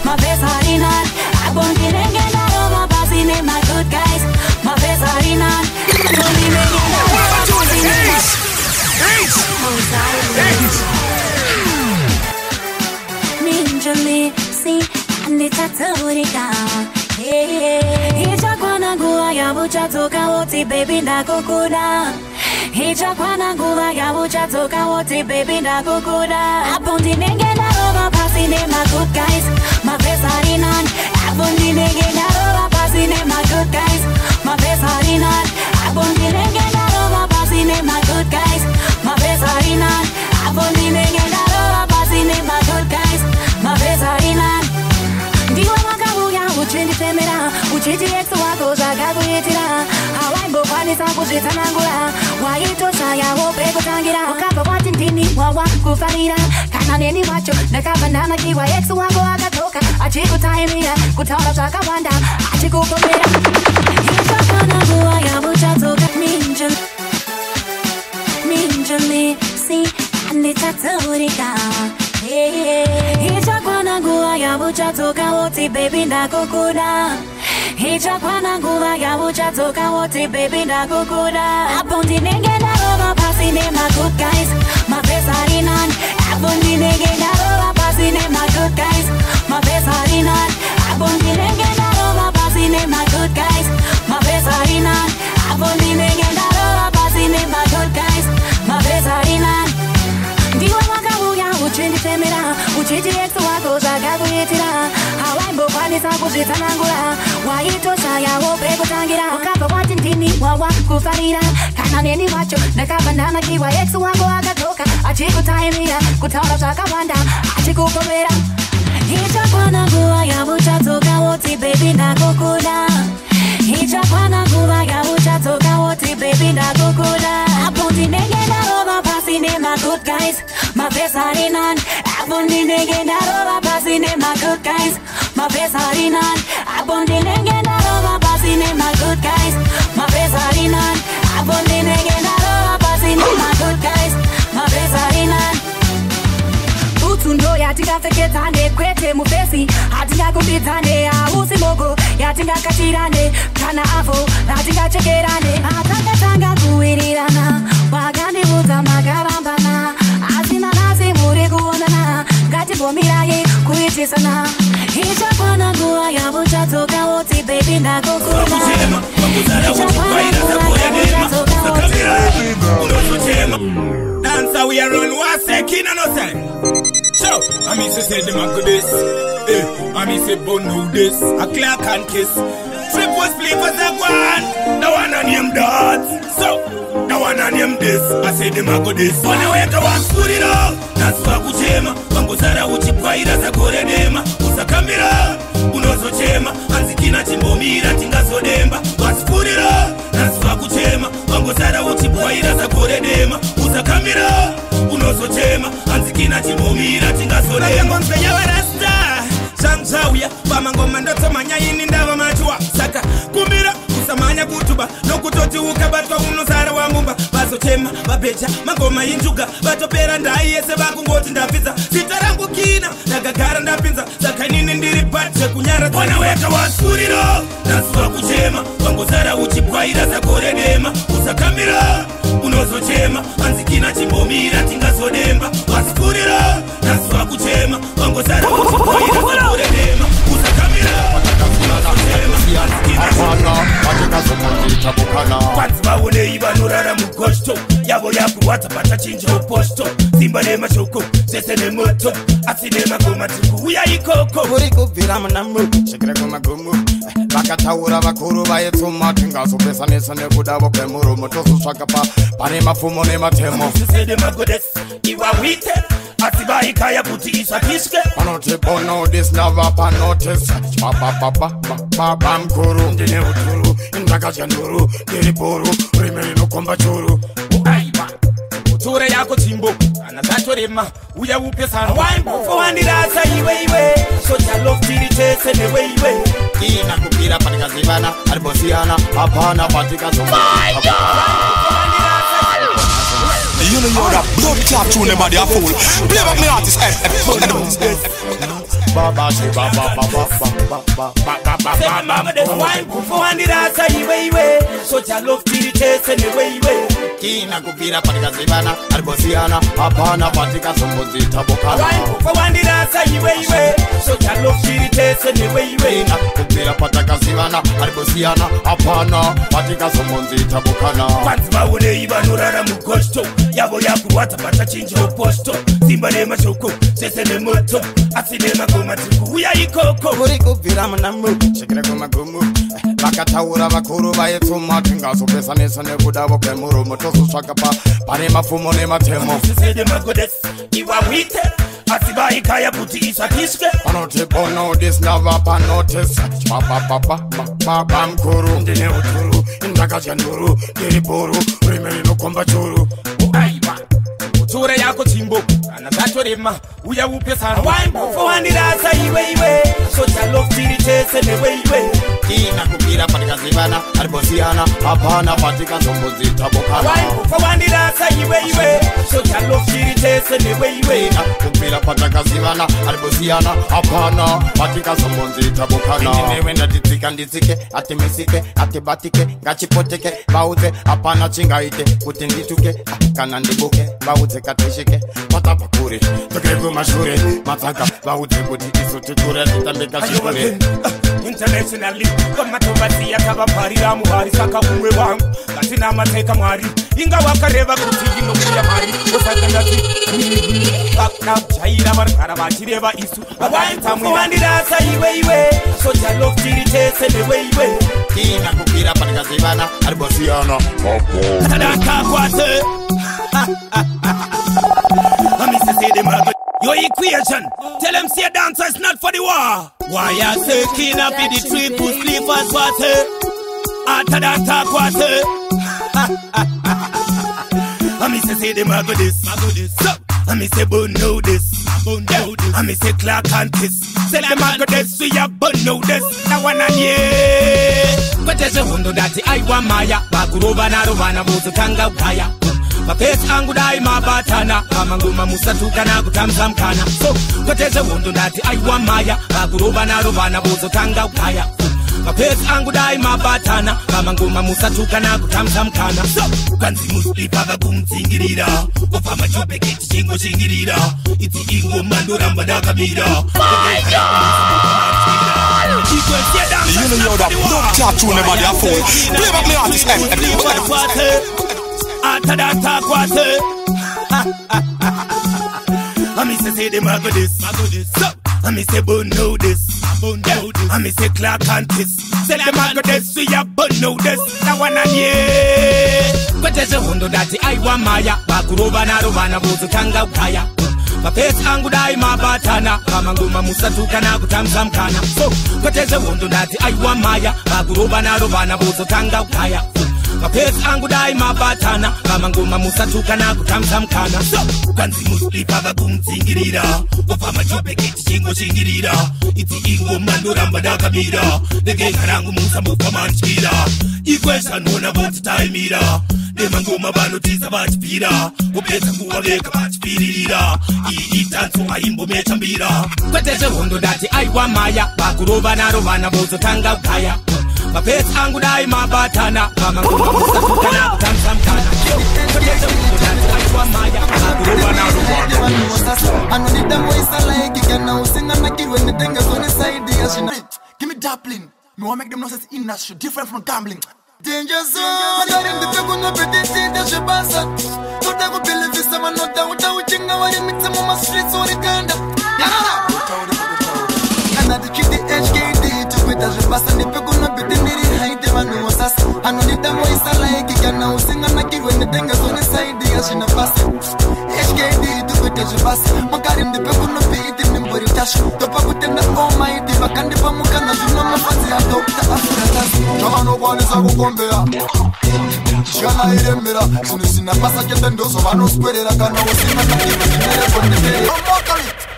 my best harina, I won't get in get out of my passing in my good guys. My best harina, I won't be making out of my passing in my Ninjali, see, and it's a Torika. Hey, Chakwana Gua Yabucha toka woti baby na kokoda. Hey, Chakwana Gua Yabucha toka woti baby na kokoda. Apondi nengena over passing in my good guys. My best harinan, Apondi nengena over passing in my good guys. My best harinan, Apondi nengena over passing in my good guys. My best harinan, Apondi nengena over passing in my good guys. My best harinan. Ndiwa makabuya uchindi femera uchiti exo wako zakakuitira hawaimbo kwanisa kuzvitanangura waitosha yawo pekutangira wakabva wati ndini wawa kufarira kana neni wacho ndakabva kiwa exo wako akatoka achikutaimira kutaura zvakawanda achikukomera ichakwana nguva yabuchatoka ninjali si anditataurika ichakwana nguva yabuchatoka woti baby ndakukuda ichakwana nguva yabuchatoka woti baby ndakukuda apondi nengena over passing in my good guys my best harinan apondi nengena over passing in my good guys my best harinan apondi nengena over passing in my good guys my best harinan apondi nengena over passing in my good guys my best harinan ndiwa makabuya uchindi femera uchiti exo wako zakakuitira hawaimbo kwanisa kuzvitanangura waitosha yawo pekutangira wakabva wati ndini wawa kufarira kana neni wacho ndakabva kiwa exo wako akatoka achikutaimira kutaura zvakawanda achikukomera ichakwana nguva yabuchatoka woti baby ndakukuda ichakwana nguva yabuchatoka woti baby ndakukuda apondi nengena over passing in my good guys my best harinan apondi nengena over passing in my good guys my best harinan apondi nengena over passing in my good guys my best harinan apondi nengena over passing in my good guys my best harinan utundo yatingapfekedzane kwete mufesi hatingakumbidzane hausi mogo yatingakatirane kana avo hatingachekerane hatangatanga kuwirirana wakandiudza makarambana asina nasi muri kuonana ngatimbomirayi kuitisana ichakwana nguva yabuchatoka woti baby ndakukuda Dancer we are on one second and no say. So, I mean say them a good this. I mean say bone know this. A clear can kiss. Trip was play for the one. The one on him dots. So, the one on him this. I say them a good this. One way to was put it up. That's what kuchema. Bangozara uchikwaira za kore dema. Usakamira. Unozo chema. Anzikina chimbomira tingasodemba. Was put it up. That's what kuchema. Bangozara uchikwaira za kore dema. Usakamira. Unozo chema. Anzikina chimbomira tingasodemba. Ngonzenya warasta. Shamsawia. Pamangoma ndoto manyaini ndava machua. Saka kumira. Usamanya kutuba. Nokutoti ukabatwa unosara wa mumba. Baso chema. Babecha. Mangoma injuga. Batopera ndai yese bakungoti ndapinza. Sitarangu kina. Nagagara ndapinza. Saka nini ndiri pache kunyara. Wana weka wasuriro. Nasua kuchema. Wangozara uchipwaira za kore dema. Usakamira. Unozo chema. Anzikina chimbomira tingasodemba. Wasuriro. Nasua kuchema. Wangozara uchipwaira za kore dema. Usakamira. Pats baune iba nurara mukosto. Yabo yaku watapata chinjo posto simba ne mashoko sese ne moto asine magoma tikuya ikoko uri kubvira munamu shekere kumagumu vakataura vakuru vaitsuma tingazopesanisa nekudavo kwemurumo tozotsvaka pane mapfumo nematemo sisede magodes iwa wite asivaikaya kuti isakiswe panoti bonodis navapanotis baba mkuru ndine uturu ndakadya nduru ndiri buru rime rinokomba churu aiva uture yako timbo kana zvatorema uya upesana waimbofowandirasa iwe sojalofiri chese newe iwe ina kupira patikazivana aribosiyana hapana patikazoma You know you're that blood clot tune them body a fool. Play back me artist. Baba she baba kina kupira patikazivana aribosiyana hapana patikazombodzita bokana kupira patakazivana aribosiyana hapana patikazombodzita bokana vanzi vaonei vanorara mugosto yavo yakurwadza patachinja posto simba nemashoko sese nemoto asine magoma tikuuya ikoko uri kubvira munamu shekere kumagumu vakataura vakuru vaitsuma tingazopesanisa nekudavo kwemurumo tozotsvaka pane mapfumo nematemo sisede magodes iwa wite asivaikaya kuti isakiswe panoti bonodis navapanotis baba mkuru ndine uturu ndakadya nduru ndiri buru rime rinokomba churu aiva uture yako timbo kana zvatorema uya upesana waimbofowandirasa iwe sojalofiri chese newe iwe ina kupira patikazivana aribosiyana hapana patikazombodzita bokana waimbofowandirasa iwe sojalofiri chese newe iwe ina kupira patakazivana aribosiyana hapana patikazombodzita bokana newe ndatitsika nditsike atimisike atibatike ngachipoteke vaudze hapana chingaite kuti ndituke kana ndibuke vaudze katishike patabva kure tokere kumashure matsaka vaudze kuti isu tikure titambika chikure internationally vamatovaziya kavaparira muhari saka umwe wangu ngatina mateka mwari inga wakareva kuti inokuya mari osakandati vakunajaira varigara vachireva isu avaitsamuwandirasa iwe sojalofiri chese newe iwe ina kupira patikazivana aribosiyana tadakakwate your equation. Tell them say a dancer is not for the war. Why you say king up in the triple sleepers water? After that talk water. I say them I go this. So I say bun know this. I say Clark and this. Say them I go this. We have bun know this. Now one and yeah. But there's a window that I want Maya. Bakurova na rovana bozu tanga ukaya. Mapesi angu dai mabatana kama ngoma musatuka na kutamza mkana so koteze wondo ndati aiwa maya bakuroba na rovana bozo tanga ukaya mapesi angu dai mabatana kama ngoma musatuka na kutamza mkana so kwanzi muslipa vakumdzingirira ofa machopeke chingo chingirira iti ingo mandoramba dakamira You know you're that blood clot tune them body a fool. Play back me artist. After that talk water. I say them I go this. So I say bun know this. I say Clark and this. Say them I go this. We have bun know this. Now one and yeah. But there's a window that I want Maya. Bakurova na rovana bozu tanga ukaya. Mapesi angu dai mabatana kama ngoma musatuka na kutamza mkana so koteze wondo ndati aiwa maya bakuroba na rovana bozo tanga ukaya mapesi angu dai mabatana kama ngoma musatuka na kutamza mkana so kwanzi muslipa vakumdzingirira ofa machopeke chingo chingirira iti ingo mandoramba dakamira negenga rangu musambofa manchira ikwesha nona voti taimira nemangoma vanotiza vachipira kupedza nguva vega vachipiririra iyi tanzo aimbomechambira kweteze hondo ndati aiwa maya vakurova naro vana vozotanga ukaya mapesi angu dai mabatana vamangoma musatukana kutamisa mkana kweteze hondo ndati aiwa maya vakurova naro vana anonida moisa like kana usinganakirwe nitenga zone side ya shina. Give me dappling. Me want make them know this industry different from gambling. Danger zone, ndari ndipe kuno petitita zvebasa. Toda kupelevisa manota utauchinga wari mitse muma streets orikanda. Kana tichiti HKD tukwita zvebasa ndipe kuno peti ndiri haite vanhu osasa. Anonita moisa like kana usinganakirwe netenga zone side yazvina basa. HKD tukwita zvebasa. Makari ndipe kuno peti nimbori tashu. Topa kutenda almighty vakandipa mukana zvino mafanzi ya Dr. Afrikas. Zvavanokwanisa kukombera kana irembera zvinhu zvisina basa chete ndozvo vanoswerera kana usina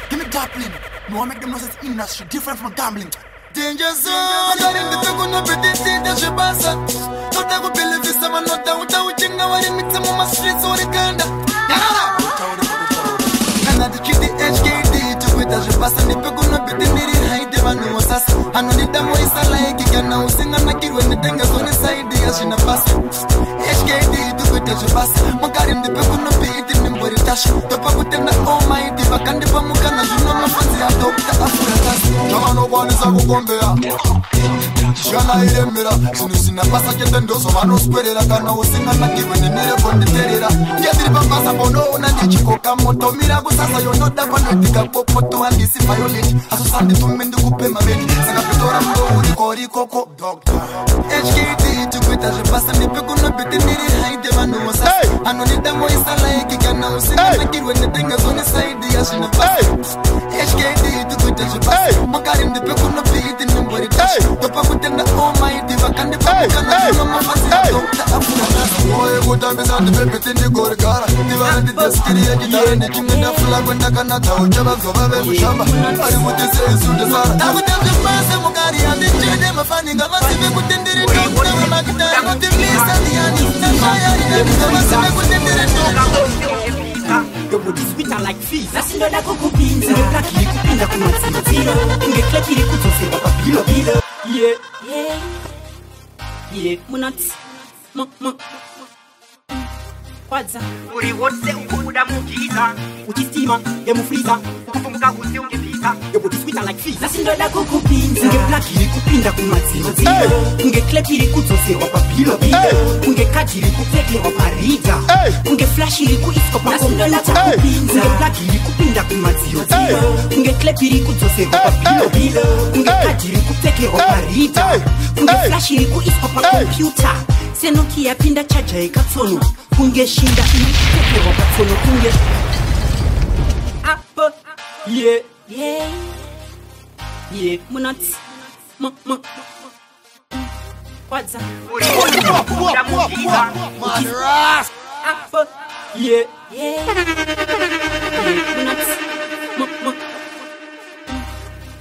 Give me grappling. No one make them know this industry different from gambling. Danger zone, ndari ndipe kuno petitita zvebasa. Toda kupelevisa manota utauchinga wari mitse muma streets orikanda. Kana tichiti HKD tukwita zvebasa ndipe kuno peti ndiri haite vanhu osasa. Anonita moisa like kana usinganakirwe netenga zone side yazvina basa. HKD tukwita zvebasa. Makari ndipe kuno peti nimbori tashu. Topa kutenda almighty vakandipa mukana zvino mafanzi ya Dr. Afrikas. Zvavanokwanisa kukombera kana irembera zvinhu zvisina basa chete ndozvo vanoswerera kana usinganakirwe nenerekonditerera. Ndiri pabasa ponoona ndichikoka moto mira kusasa yonoda panoitika popoto handisi violate asosanditume ndikupe maveti saka kutora mudo uri koko Dr. HKD tukwita zvebasa ndipe kuno peti ndiri haite vanhu osasa. Anonita moisa like kana usinganakirwe netenga zone side yazvina basa. HKD tukwita zvebasa. Makari ndipe kuno peti nimbori tashu. Topa kutenda almighty vakandipa mukana zvino mafanzi ya Dr. Afrikas. Oye kutambisa ndipe peti ndigorigara ndivara ndideskiri yechidare nechimwe ndafula kwendakanata uchavazova vemushamba ari kuti seizunde sara takuta zvebasa mukari handichede mafaninga vasive kuti ndiri Dr. Vamakitari notimisa ndiani nashayari nandika vasive kuti ndiri Your body sweeter like fees. That's in the kukupinza. Unge plaki kupinda kumatsiro. Unge klepi kutosewa papilo bilo. Yeah. Yeah. Yeah. Munats. Kwadza. Uri wose ukuda mugiza. Uchistima ya mufriza. Ukufumuka usi ungepika. Your body sweeter like fees. That's in the kukupinza. Unge plaki kupinda kumatsiro. Unge klepi kutosewa papilo bilo. Unge kajiri kutekewa parida. Unge flashi isko pa kompyuta. Unge plaki kupinda kumatsiro. Unge klepi kutosewa papilo bilo. Unge kajiri kutekewa parida. Unge flashi isko pa kompyuta. Senoki ya pinda chaja ikatsono. Kunge shinda ikutekewa patsono. Kunge Apple. Yeah. Yeah. Yeah. Munats. Kwadza. Apple. Yeah. Yeah. Munats.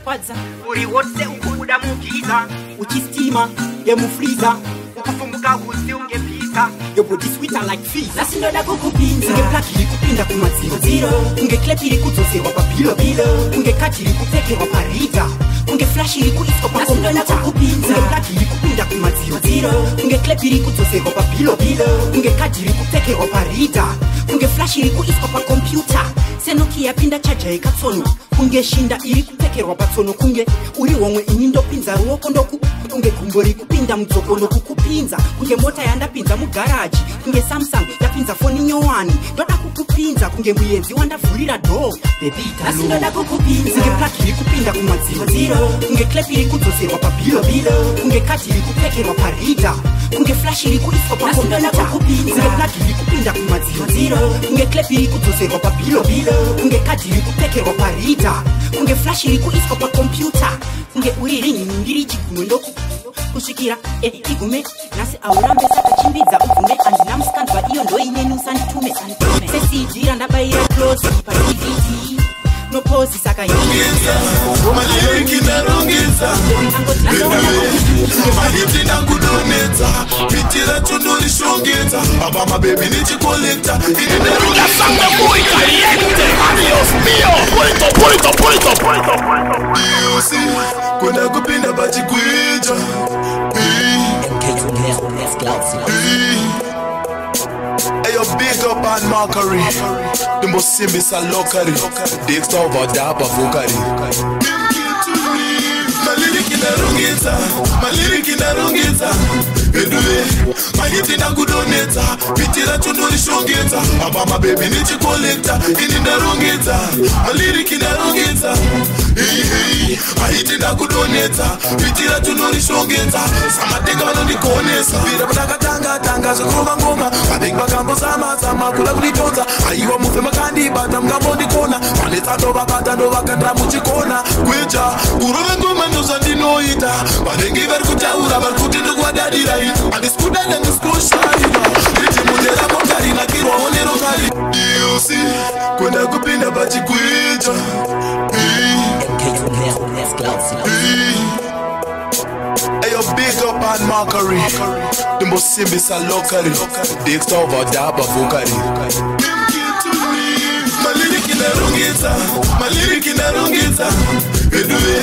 Kwadza. Uri wose ukuda mugiza. Uchistima ya mufriza. Ukufumuka usi ungepika. Your body sweeter like fees. That's in the kukupinza. Unge plaki kupinda kumatsiro. Unge klepi kutosewa papilo bilo. Unge kajiri kutekewa parida. Unge flashi isko pa kompyuta. Unge plaki kupinda kumatsiro. Unge klepi kutosewa papilo bilo. Unge kajiri kutekewa parida. Unge flashi isko pa kompyuta. Senoki ya pinda chaja ikatsono. Kunge shinda iri kutekerwa patsono. Kunge uri womwe inindo pinza ruoko ndoku. Kunge kumbori kupinda mdzoko nokukupinza. Kunge mota yandapinza mugaraji. Kunge Samsung yapinza foni nyowani. Ndoda kukupinza. Kunge muyenzi wandavhurira do. Baby talo. Ndoda kukupinza. Kunge plaki kupinda kumatsiro. Kunge klepi kutosewa papilo bilo. Kunge kajiri kutekerwa parida. Kunge flashi isko pa kompyuta. Kunge plaki kupinda kumatsiro. Kunge klepi kutosewa papilo bilo. Kunge kajiri kutekewa parida. Kunge flashi isko pa kompyuta. Kunge uriri ndiri chikuno ndoku kusvikira igume nasi aurambe saka chimbidza ugume andina musikandwa iyo ndoineni usanditume sesijira ndabayira close pa DVD no pose saka yingiza maliriki narongeza maliti nakudoneta pitira tundorishongeza aba mabebi nichikolekta La sangre muy caliente. Adiós mío. Pulito. Yusi kwenda kupinda bachikwicha Ayo big up and mockery The most simple a lockery Dicks over dapper vocary My lyric inarungita, my lyric inarungita. Edwe, my hit inakudoneta, pitira tunuri shongeta. My baby nichi collector, inarungita, my lyric inarungita. Hey, my hit inakudoneta, pitira tunuri shongeta. Samatenga vanoni konesa, vira pataka tanga zokoma ngoma. Padenga kambo sama kula kulitonza. Aiwa mufe makandi bata mgambo ndikona. Paneta doba bata doba kandra muchikona. Kwecha, kurove ngoma ndoza ndinoita. Padengi verkutaura barkuti ndukwa dadira. And it's good and it's good shine. Riti mudera mongari na kirwa onero kari. You see, kwenda kupinda bachi kwecha. Ayo big up and mockery. The most simple are locally. Dicks over daba vocally. My lyric inarungita, my lyric inarungita. Edwe,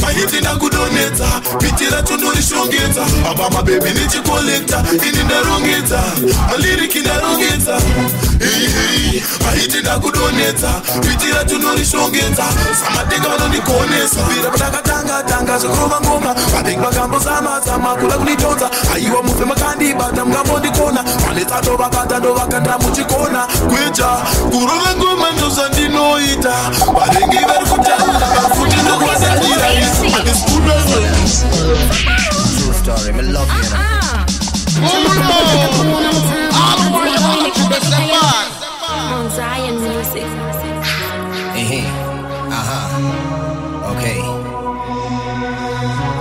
my hit inakudoneta, pitira tunuri shongeta. My baby nichi collector, inarungita, my lyric inarungita. Hey, my hit inakudoneta, pitira tunuri shongeta. Samatenga vanoni konesa, vira pataka tanga zokoma ngoma. Padenga kambo sama kula kulitonza. Aiwa mufe makandi bata mgambo ndikona. Paneta doba bata doba kandra muchikona. Kwecha, kurove ngoma ndoza ndinoita. Padengi verkutaura barkuti ndukwa dadira. And it's good as True story, me love you. Okay.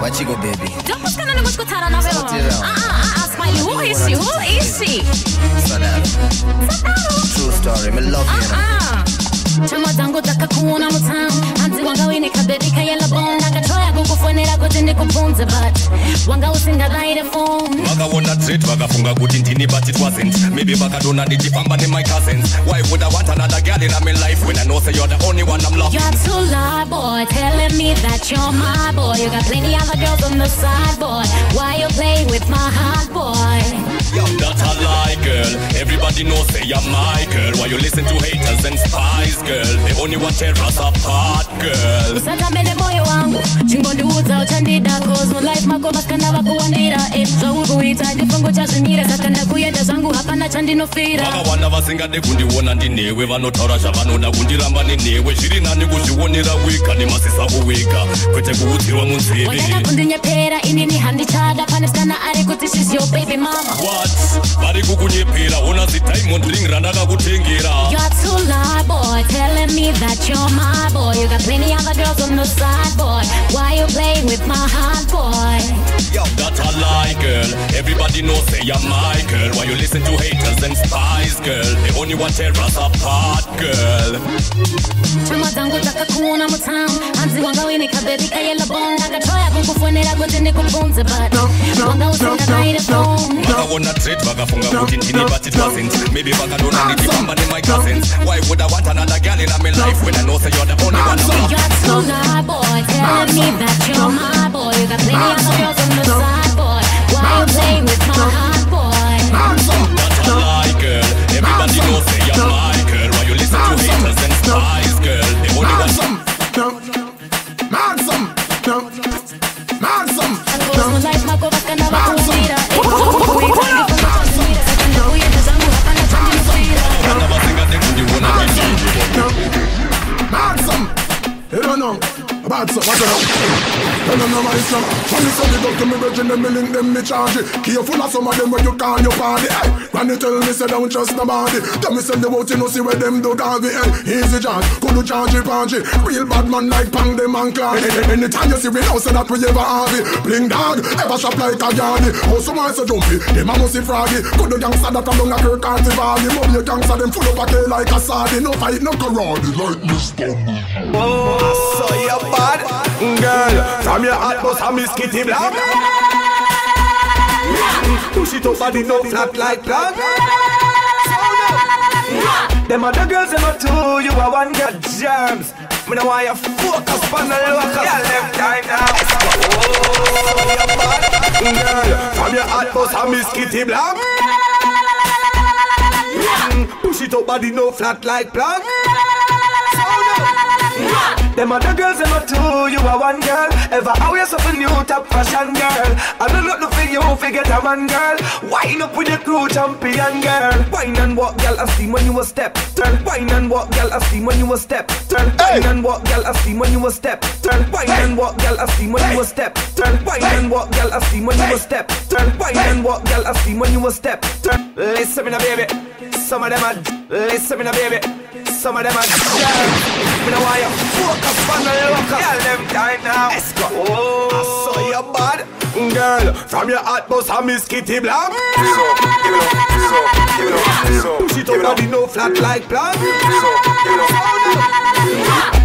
What you go, baby? Don't push kana nigush kutara na vero. Smiley, who is she? Who is she? True story, me love you. Chama tango taka kuona mutam. Anzi wanga wini kabedi kayela bone. Nakatroya kukufonera kuti ndikupunze but wanga usinga laide phone. Wanga wona treat, wanga funga kuti ndini but it wasn't. Maybe wanga dona ndijipamba ni my cousins. Why would I want another girl in my life when I know say you're the only one I'm loving? You're too loud, boy, telling me that you're my boy. You got plenty other girls on the side, boy. Why you play with my heart, boy? That's a lie, girl. Everybody knows say you're my girl. Why you listen to haters and spies, girl? They only want tear us apart, girl. Usata mele moyo wangu chingondi uza uchandida. Cause my life mako baskanda wakuwanira. So ukuita ndifungo chazimira. Sakanda kuyenda zangu hapana chandinofira. Waka wana vasinga de kundi wona ndinewe. Vanotaura zvavanona kundiramba ninewe. Zviri nani kuzvionera wika nemasisa uwika. Kwete kuudzirwa munzeve. Wanyanya kundinyepera inini handichada. Panesikana ari kuti she's your baby mama. What? Vari kukunyepera. Ona zi diamond ring randakakutengera. You're too loud, boy, telling me that you're my boy. You got plenty other girls on the side, boy. Why you playing with my heart, boy? That's a lie, girl. Everybody knows say you're my girl. Why you listen to haters and spies, girl? They only want tear us apart, girl. Chama tango taka kuona mutam. Anzi wanga wini kabedi kayela bone. Nakatroya kukufonera kuti ndikupunze but wanga usinga laide phone. Wanga wona treat, wanga funga kuti ndini but it wasn't. Maybe wanga dona ndijipamba ni my cousins. Why would I want another girl in my life when I know say you're the only one I'm loving? You're too loud, boy, telling me that you're my boy. You got plenty other girls on the side, boy. Why you playing with my heart, boy? That's a lie, girl. Everybody knows say you're my girl. Why you listen to haters and spies, girl? They only want some. My life mako baskanda wakuwanira. Ukuita ndifungo chazimira. Sakanda kuyenda zangu hapana chandinofira. Wana vasinga de kundi wona You don't know about some, what's up? You don't know my son. When you say it up to me, virgin, them me link them, me charge it. Careful of some of them when you call your party. Hey, when you tell me, say don't trust nobody. Tell me, send the vote, you know, see where them do garvey. Hey, easy charge, could you charge it, party? Real bad man like Pang, them and Clark. Anytime you see me now, say that we ever have it. Bling dog, ever shop like a yardy. Oh, some are so jumpy, them a must see froggy. Could the gangster that I'm down a Kirk Cartivali. Mom, your gangster, them full up a tail like a sardine. No fight, no karate, like Mr. Oh, I saw you bad, girl. From your hot bus, I'm Miss Kitty Black. Push it up, body no flat like plug. Them other girls, them are two, you are one girl germs. Me know why you focus on the local. Yeah, left time now. Oh, you bad, girl. From your hot bus, I'm Miss Kitty Black. Push it up, body no flat like plug. Them other girls them are two, you are one girl. Ever always something new, top fashion girl. I don't look for you, forget a man girl. Wine up with your crew, champion girl. Wine and walk, girl, I see when you a step. Turn. Wine and walk, girl, I see when you a step. Turn. Wine and walk, girl, I see when you a step. Turn. Wine and walk, girl, I see when you a step. Turn. Wine and walk, girl, I see when you a step. Turn. Wine and walk, girl, I see when you a step. Turn. Listen me now, baby. Some of them are. Listen me now, baby. Some of them are. You know why you focus on the local. Girl, them time now. Let's go. Oh, I saw you bad. Girl, from your heart bust a Miss Kitty Blam. Push it up, body no flat like plan.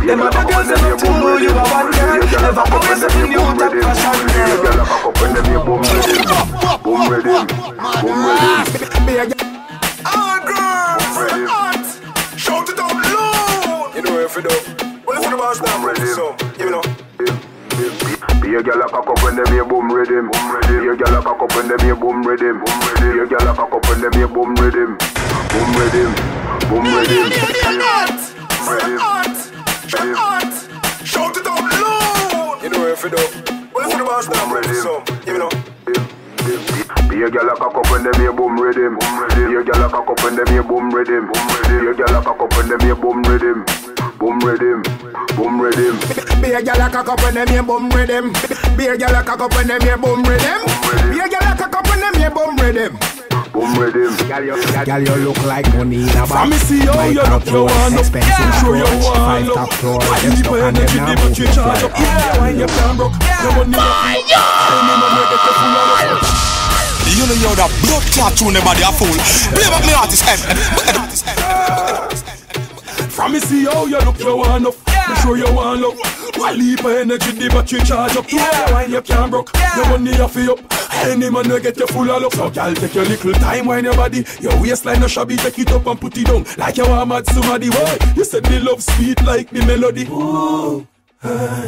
Them other girls them two, you are one girl. Never always have been new type fashion girl. Boom ready, boom ready. Oh girl, hot. Shout it out loud. You know if you do, well if you do boss now, ready so, you know. Be a girl a cock up when them here boom rhythm. Be a girl a cock up when them here boom rhythm. Be a girl a cock up when them here boom rhythm. Boom rhythm, boom rhythm. Shout it out loud. You know if you do, well if you do boss now, ready so, you know. Be a girl a cock up when them here boom rhythm. Be a girl a cock up when them here boom rhythm. Be a girl a cock up when them here boom rhythm. Boom rhythm, boom rhythm. Be a gyal a cock up when them here boom rhythm. Be a gyal a cock up when them here boom rhythm. Be a gyal a cock up when them here boom rhythm. Boom rhythm. Girl, you look like money in a bag. From me see how you look, you want up. Show you want up. Why you put energy, but you charge up. Why you can't broke? You want me to you know you're the blood clot tune, nobody a fool. Play back me artist, From me see how you look, you want up. Show you want love. Why leave energy, the battery charge up. Why you can't broke? You want me to feel up. Any man will get you full of love. So girl, take your little time, wine your body. Your waistline no shabby, take it up and put it down. Like you want mad somebody. Why? You said the love sweet like the melody. Ooh.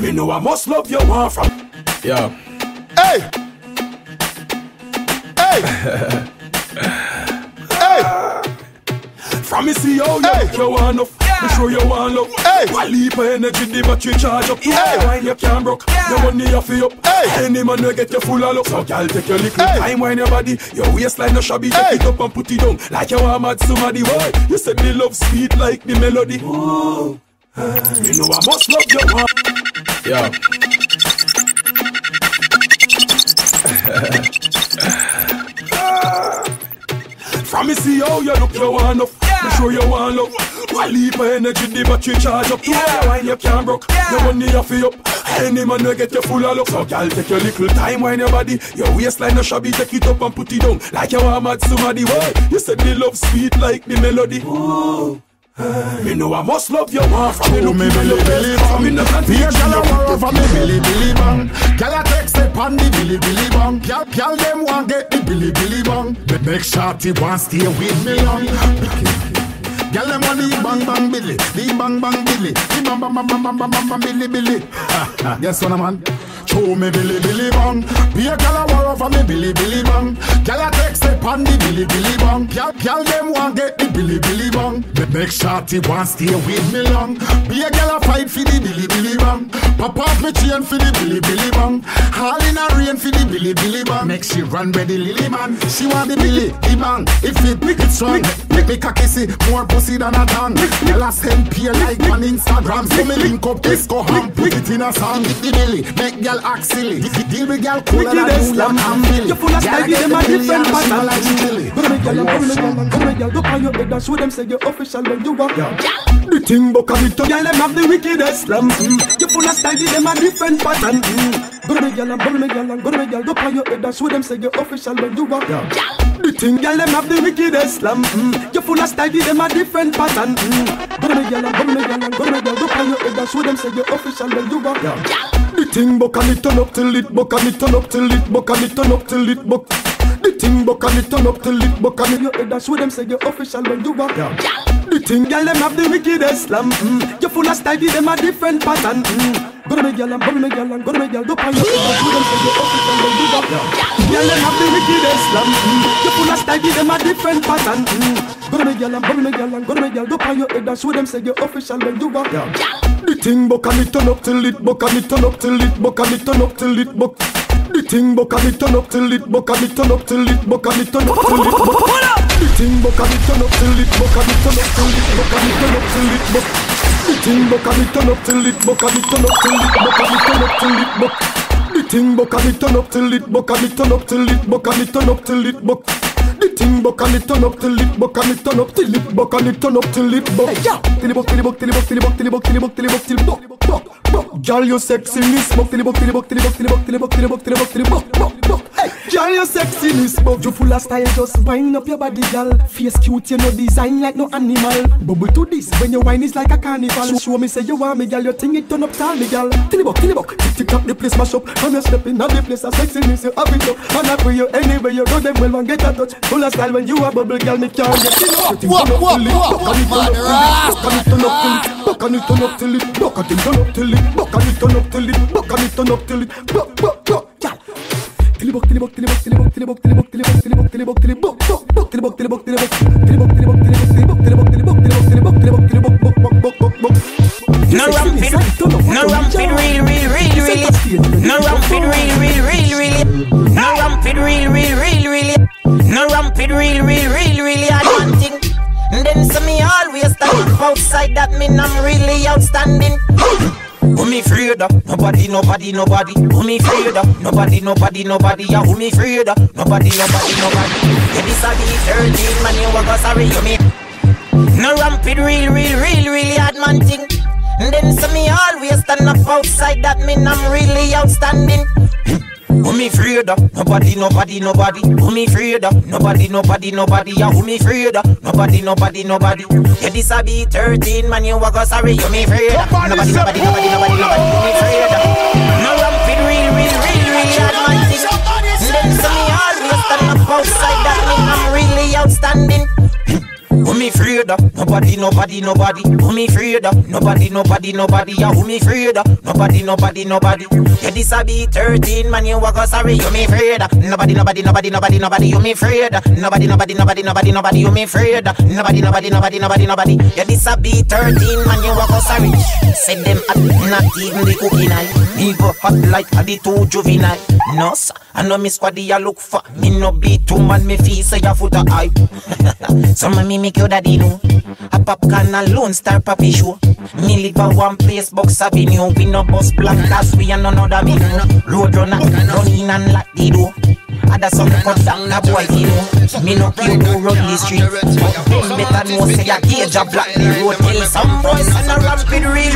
You know I must love you one from. Yeah. Hey! Hey! Hey! From me see how you look, you want up. Me show you want love. Why leave energy, the battery charge up. Why you can't broke? You want me to feel up. Any man will get you full of love. So girl, take your little time, wine your body. Your waistline no shabby, take it up and put it down. Like you want mad somebody. Why? You said the love sweet like the melody. Ooh. You know I must love you one. Yeah. From me see how you look, you want up. Me show you want love. Why leave energy, the battery charge up. Why you can't broke? You want me to feel up. Any man will get you full of love. So girl, take your little time, wine your body. Your waistline no shabby, take it up and put it down. Like you want mad somebody. Why? You said the love sweet like the melody. Ooh. Me know I must love you one. From me look me belly bang. Me no can be a gyal a war over me billy bang. Gyal a take step on the billy bang. Gyal them want get the billy bang. Make shorty want stay with me long. Gyal them want the bang bang billy, the bang bang billy, the bang bang bang bang bang bang billy billy. Yes, son of man. Show me billy bang. Be a gyal a war over me billy bang. Gyal a take step on the billy bang. Gyal them want get the billy bang. Make shorty want stay with me long. Be a gyal a fight for the billy bang. Pop off me chain for the billy bang. All in a rain for the billy bang. Make she run with the lily man. She want the billy bang. If it make it strong, make me cocky see more pussy than a tongue. Gyal a send peer like on Instagram. So me link up disco ham, put it in a song. Get the billy, make gyal act silly. Deal with gyal cooler than New York and Philly. You full of style, give them a different pattern. Go to me gyal, go to me gyal, go to me gyal. Go on your head and show them say you're official when you walk. The thing book of it, gyal them have the wickedest slam. You full of style, give them a different pattern. Go to me gyal, go to me gyal, go to me gyal. Go on your head and show them say you're official when you walk. The thing gyal them have the wickedest slam. You full of style, give them a different pattern. Go to me gyal, go to me gyal, go to me gyal. Go on your head and show them say you're official when you walk. The thing book and it turn up till it book and it turn up till it book and it turn up till it book. The thing book and it turn up till it book and your head and show them say you're official when you walk. The thing gyal them have the wickedest slam. You full of style, give them a different pattern. Go to me gyal, go to me gyal, go to me gyal. Go on your head and show them say you're official when you walk. Gyal them have the wickedest slam. You full of style, give them a different pattern. Go to me gyal, go to me gyal, go to me gyal. Go on your head and show them say you're official when you walk. The thing buck and it turn up till it buck and it turn up till it buck and it turn up till it buck. The thing buck and it turn up till it buck and it turn up till it buck and it turn up till it buck. The thing buck and it turn up till it buck and it turn up till it buck and it turn up till it buck. The thing buck and it turn up till it buck and it turn up till it buck and it turn up till it buck. The thing buck and it turn up till it buck and it turn up till it buck and it turn up till it buck. The thing buck and it turn up till it buck and it turn up till it buck and it turn up till it buck. Till it buck, till it buck, till it buck, till it buck, till it buck, till it buck, till it buck, till it buck, buck, buck. Girl, you sexiness buck, till it buck, till it buck, till it buck, till it buck, till it buck, till it buck, till it buck, till it buck, buck, buck. Girl, you sexiness buck. You full of style, just wind up your body, girl. Face cute, you no design like no animal. Bubble to this when you wine is like a carnival. Show me say you want me, girl. You think it turn up, tall me, girl. Till it buck, tick up the place, mash up. And you step in at the place of sexiness, you have it up. And I pray you anywhere you go, them well and get a touch. Full of style when you are bubble, girl, me can't get enough. Buck and it turn up till it, buck and it turn up till it, buck and it turn up till it, buck and it turn up till it, buck and it turn up till it, buck, buck, buck, girl. Till it buck, till it buck, till it buck, till it buck, till it buck, till it buck, till it buck, till it buck, till it buck, till it buck, buck, buck, till it buck, till it buck, till it buck, till it buck, till it buck, till it buck, till it buck, till it buck, till it buck, till it buck, till it buck, till it buck, till it buck, till it buck, buck, buck, buck, buck. No ramping, no ramping, really. No ramping, really. No ramping, really. No ramping, really. I want thing. And then see me always stand up outside. That mean I'm really outstanding. Who me afraid of? Nobody. Who me afraid of? Nobody. Yeah, who me afraid of? Nobody. Yeah, this a be 13 man, you a go sorry, you me. No ramping, really hard man thing. And then see me always stand up outside. That mean I'm really outstanding. Who me afraid of? Nobody. Who me afraid of? Nobody. Yeah, who me afraid of? Nobody. Yeah, this a be 13 man, you a go sorry, you me afraid of. Nobody. Who me afraid of? No ramping, really hard man thing. And then see me always stand up outside. That mean I'm really outstanding. Who me afraid of? Nobody. Who me afraid of? Nobody. Yeah, who me afraid of? Nobody. Yeah, this a be 13 man, you a go sorry, you me afraid of. Nobody. You me afraid of. Nobody. You me afraid of. Nobody. Yeah, this a be 13 man, you a go sorry. Say them at not even the cooking eye. Me go hot like a the too juvenile. No sir, I know me squaddy ya look for. Me no be too man, me feel say ya foot a eye. Some of me make your daddy know. A popcorn and Lone Star Papi show. Me live a one place, Box Avenue. We no bus black, cause we and none other me. Road runner, run in and lock the door. Other some cut down a boy, you know. Me no care who run the street. But them better know say a gauge a black the road. Kill some boys and a ramping real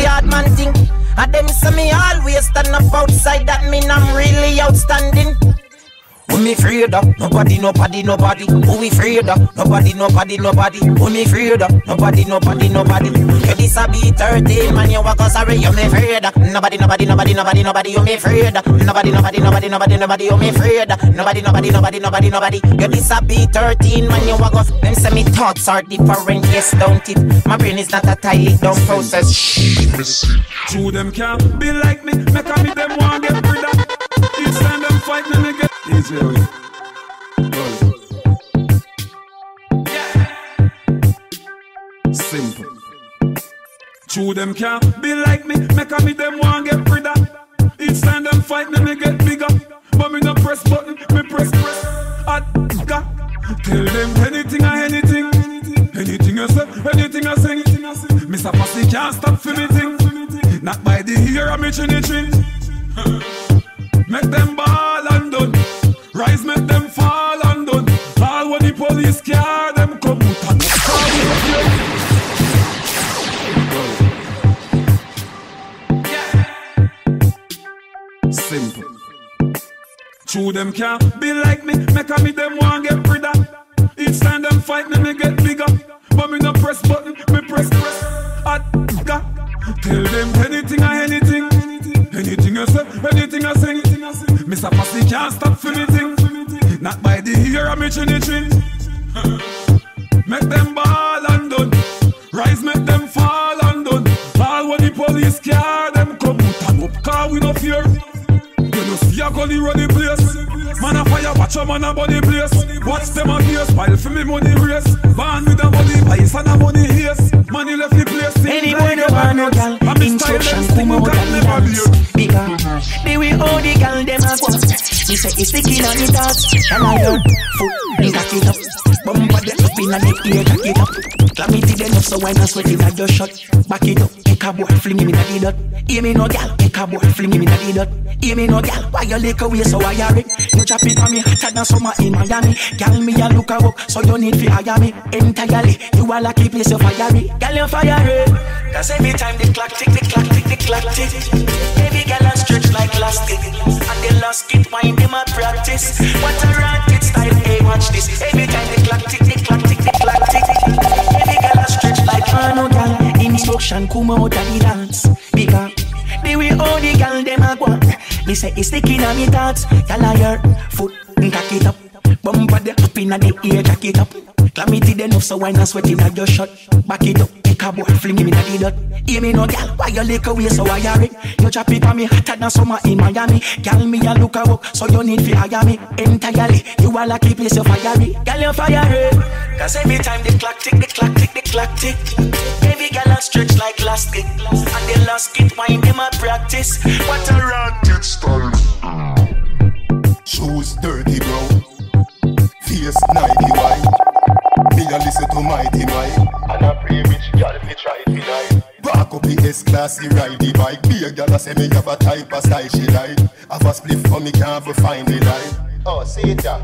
hard man thing. And them say me always stand up outside. That mean I'm really outstanding. Who me afraid of? Nobody. Who we afraid of? Nobody. Who me afraid of? Nobody. Yeah, this a be 13 man, you a go sorry, you me afraid of. Nobody. You me afraid of. Nobody. You me afraid of. Nobody. Yeah, this a be 13 man, you a go. Them say me thoughts are different, yes, don't it? My brain is not a tightly down process. Shh. True, them can't be like me. Make a me them want get rid of. Each time them fight me, nigga. Easy away. Simple. True, them can't be like me. Make a me them want get rid of. Each time them fight me get bigger. But me no press button, me press. Tell them anything. Anything you say, anything I sing. Mr. Passy can't stop for me thing. Not by the ear of me chin. Make them ball and done. Rise, make them fall and done. All when the police care, them come out and call you. Simple. True, them can't be like me. Make a me them want get rid of. Each time them fight me get bigger. But me no press button, me press. Tell them anything. Anything you say, anything I sing. Mr. Passy can't stop for me thing. Not by the ear of me chin. Make them ball and done. Rise, make them fall and done. All when the police care, them come out and up. Cause we no fear. You no see a gully run the place. Man a fire, watch a man a body place. Watch them a case, pile for me money race. Born with a body, pies and a money haze. Money left the place. Anywhere the man no gal. Instruction come out of the dance. Because the way all the gal them a go. Me say it's sticking on the dance. And I heard foot, cock it up. Bumper the up in the ear, cock it up. Clam it in enough so when I sweat it I just shut. Back it up, take a boy, fling me in the dot. Hear me no gal, take a boy, fling me in the dot. Hear me no gal, why you lick away so I are it? You chop it on me hotter than summer in Miami. Gal me a look a walk, so you need to hire me. Entirely, you a lucky place you fiery. Gal you fiery. Cause every time the clock tick, the clock tick, the clock tick. Every gal a stretch like elastic. And the last kid find them a practice. What a rocket style, hey watch this. Every time the clock tick, the clock tick, the clock tick. Every gal a stretch like no gal. Instruction come out of the dance. Because the way all the gal them a go. Me say it's sticking on me thoughts. Gal a your foot, cock it up. Bumper the up in the ear, jack it up. Clam it in enough so when I sweat it I just shut. Back it up, take a boy, fling me in the dot. Hear me no gal, why you lick away so I are it? You chop it on me hotter than summer in Miami. Gal me a look a walk, so you need to hire me. Entirely, you a lucky place you fiery. Gal you fiery. Cause every time the clock tick, the clock tick, the clock tick. Every gal a stretch like elastic. And the last kid find them a practice. What a rocket style. Shoes dirty bro, face nighty white. Me a listen to mighty mic, and I pray rich girl fi try fi die. Back up the S-class, he ride the bike. Be a girl a say me have a type of style she like. Have a spliff for me can't find the light. Oh, see it ya,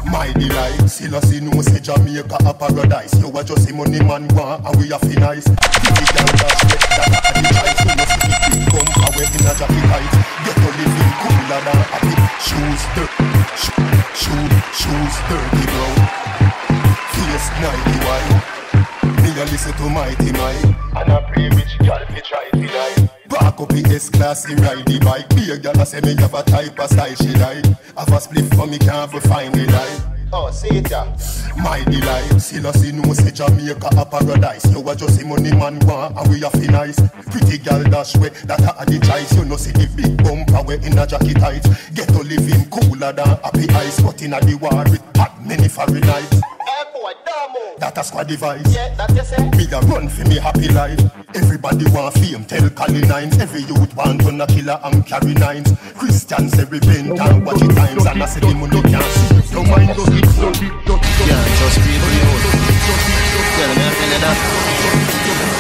my delight. Still a see no say Jamaica a paradise. You a just a money man want and we a fi nice. Pretty girl dash me, that a the choice. You no see the big come away in a jacket tight. Get to living cooler than happy. Shoes dirty, shoes dirty bro. Face nighty white. Me a listen to mighty mic, and I pray rich girl fi try fi die. Back up the S-class, he ride the bike. Be a girl a say me have a type of style she like. Have a spliff for me can't find the light. Oh, see it ya, my delight. Still a see no say Jamaica a paradise. You a just a money man want and we a fi nice. Pretty girl dash way, that a the choice. You no see the big bumper way in a jacket tight. Get to living cooler than happy ice. But in a the war with hot many Fahrenheit. That a squad device. Yeah, that you say. Me a run for me happy life. Everybody want fame, tell Cali Nines. Every youth want to killer and carry nines. Christians say repent and watch it times. And I say the money can't see. Your mind does it, does it, does it. Yeah, just people you know. Tell me I feel that.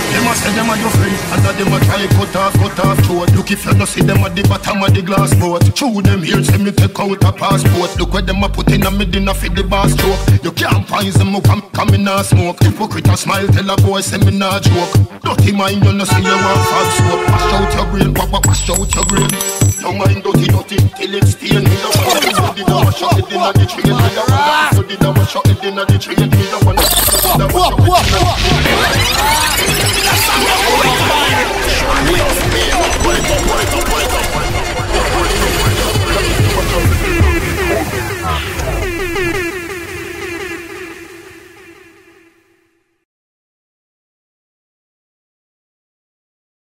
Them a say them a your friend, and that them a try cut off throat. Look if you no see them at the bottom of the glass boat. Chew them here, say me take out a passport. Look where them a put in a me dinner for the bar stroke. You can't find them who come in a smoke. Hypocrite a smile, tell a boy say me nah joke. Dirty mind, you no see you want fat soap. Wash out your brain, wash out your brain. Your mind dirty till it's stain. Me the one that did a wash out it in a the train. Me the one that did a wash out it in a the train. Me the one that did a wash out it in a the train.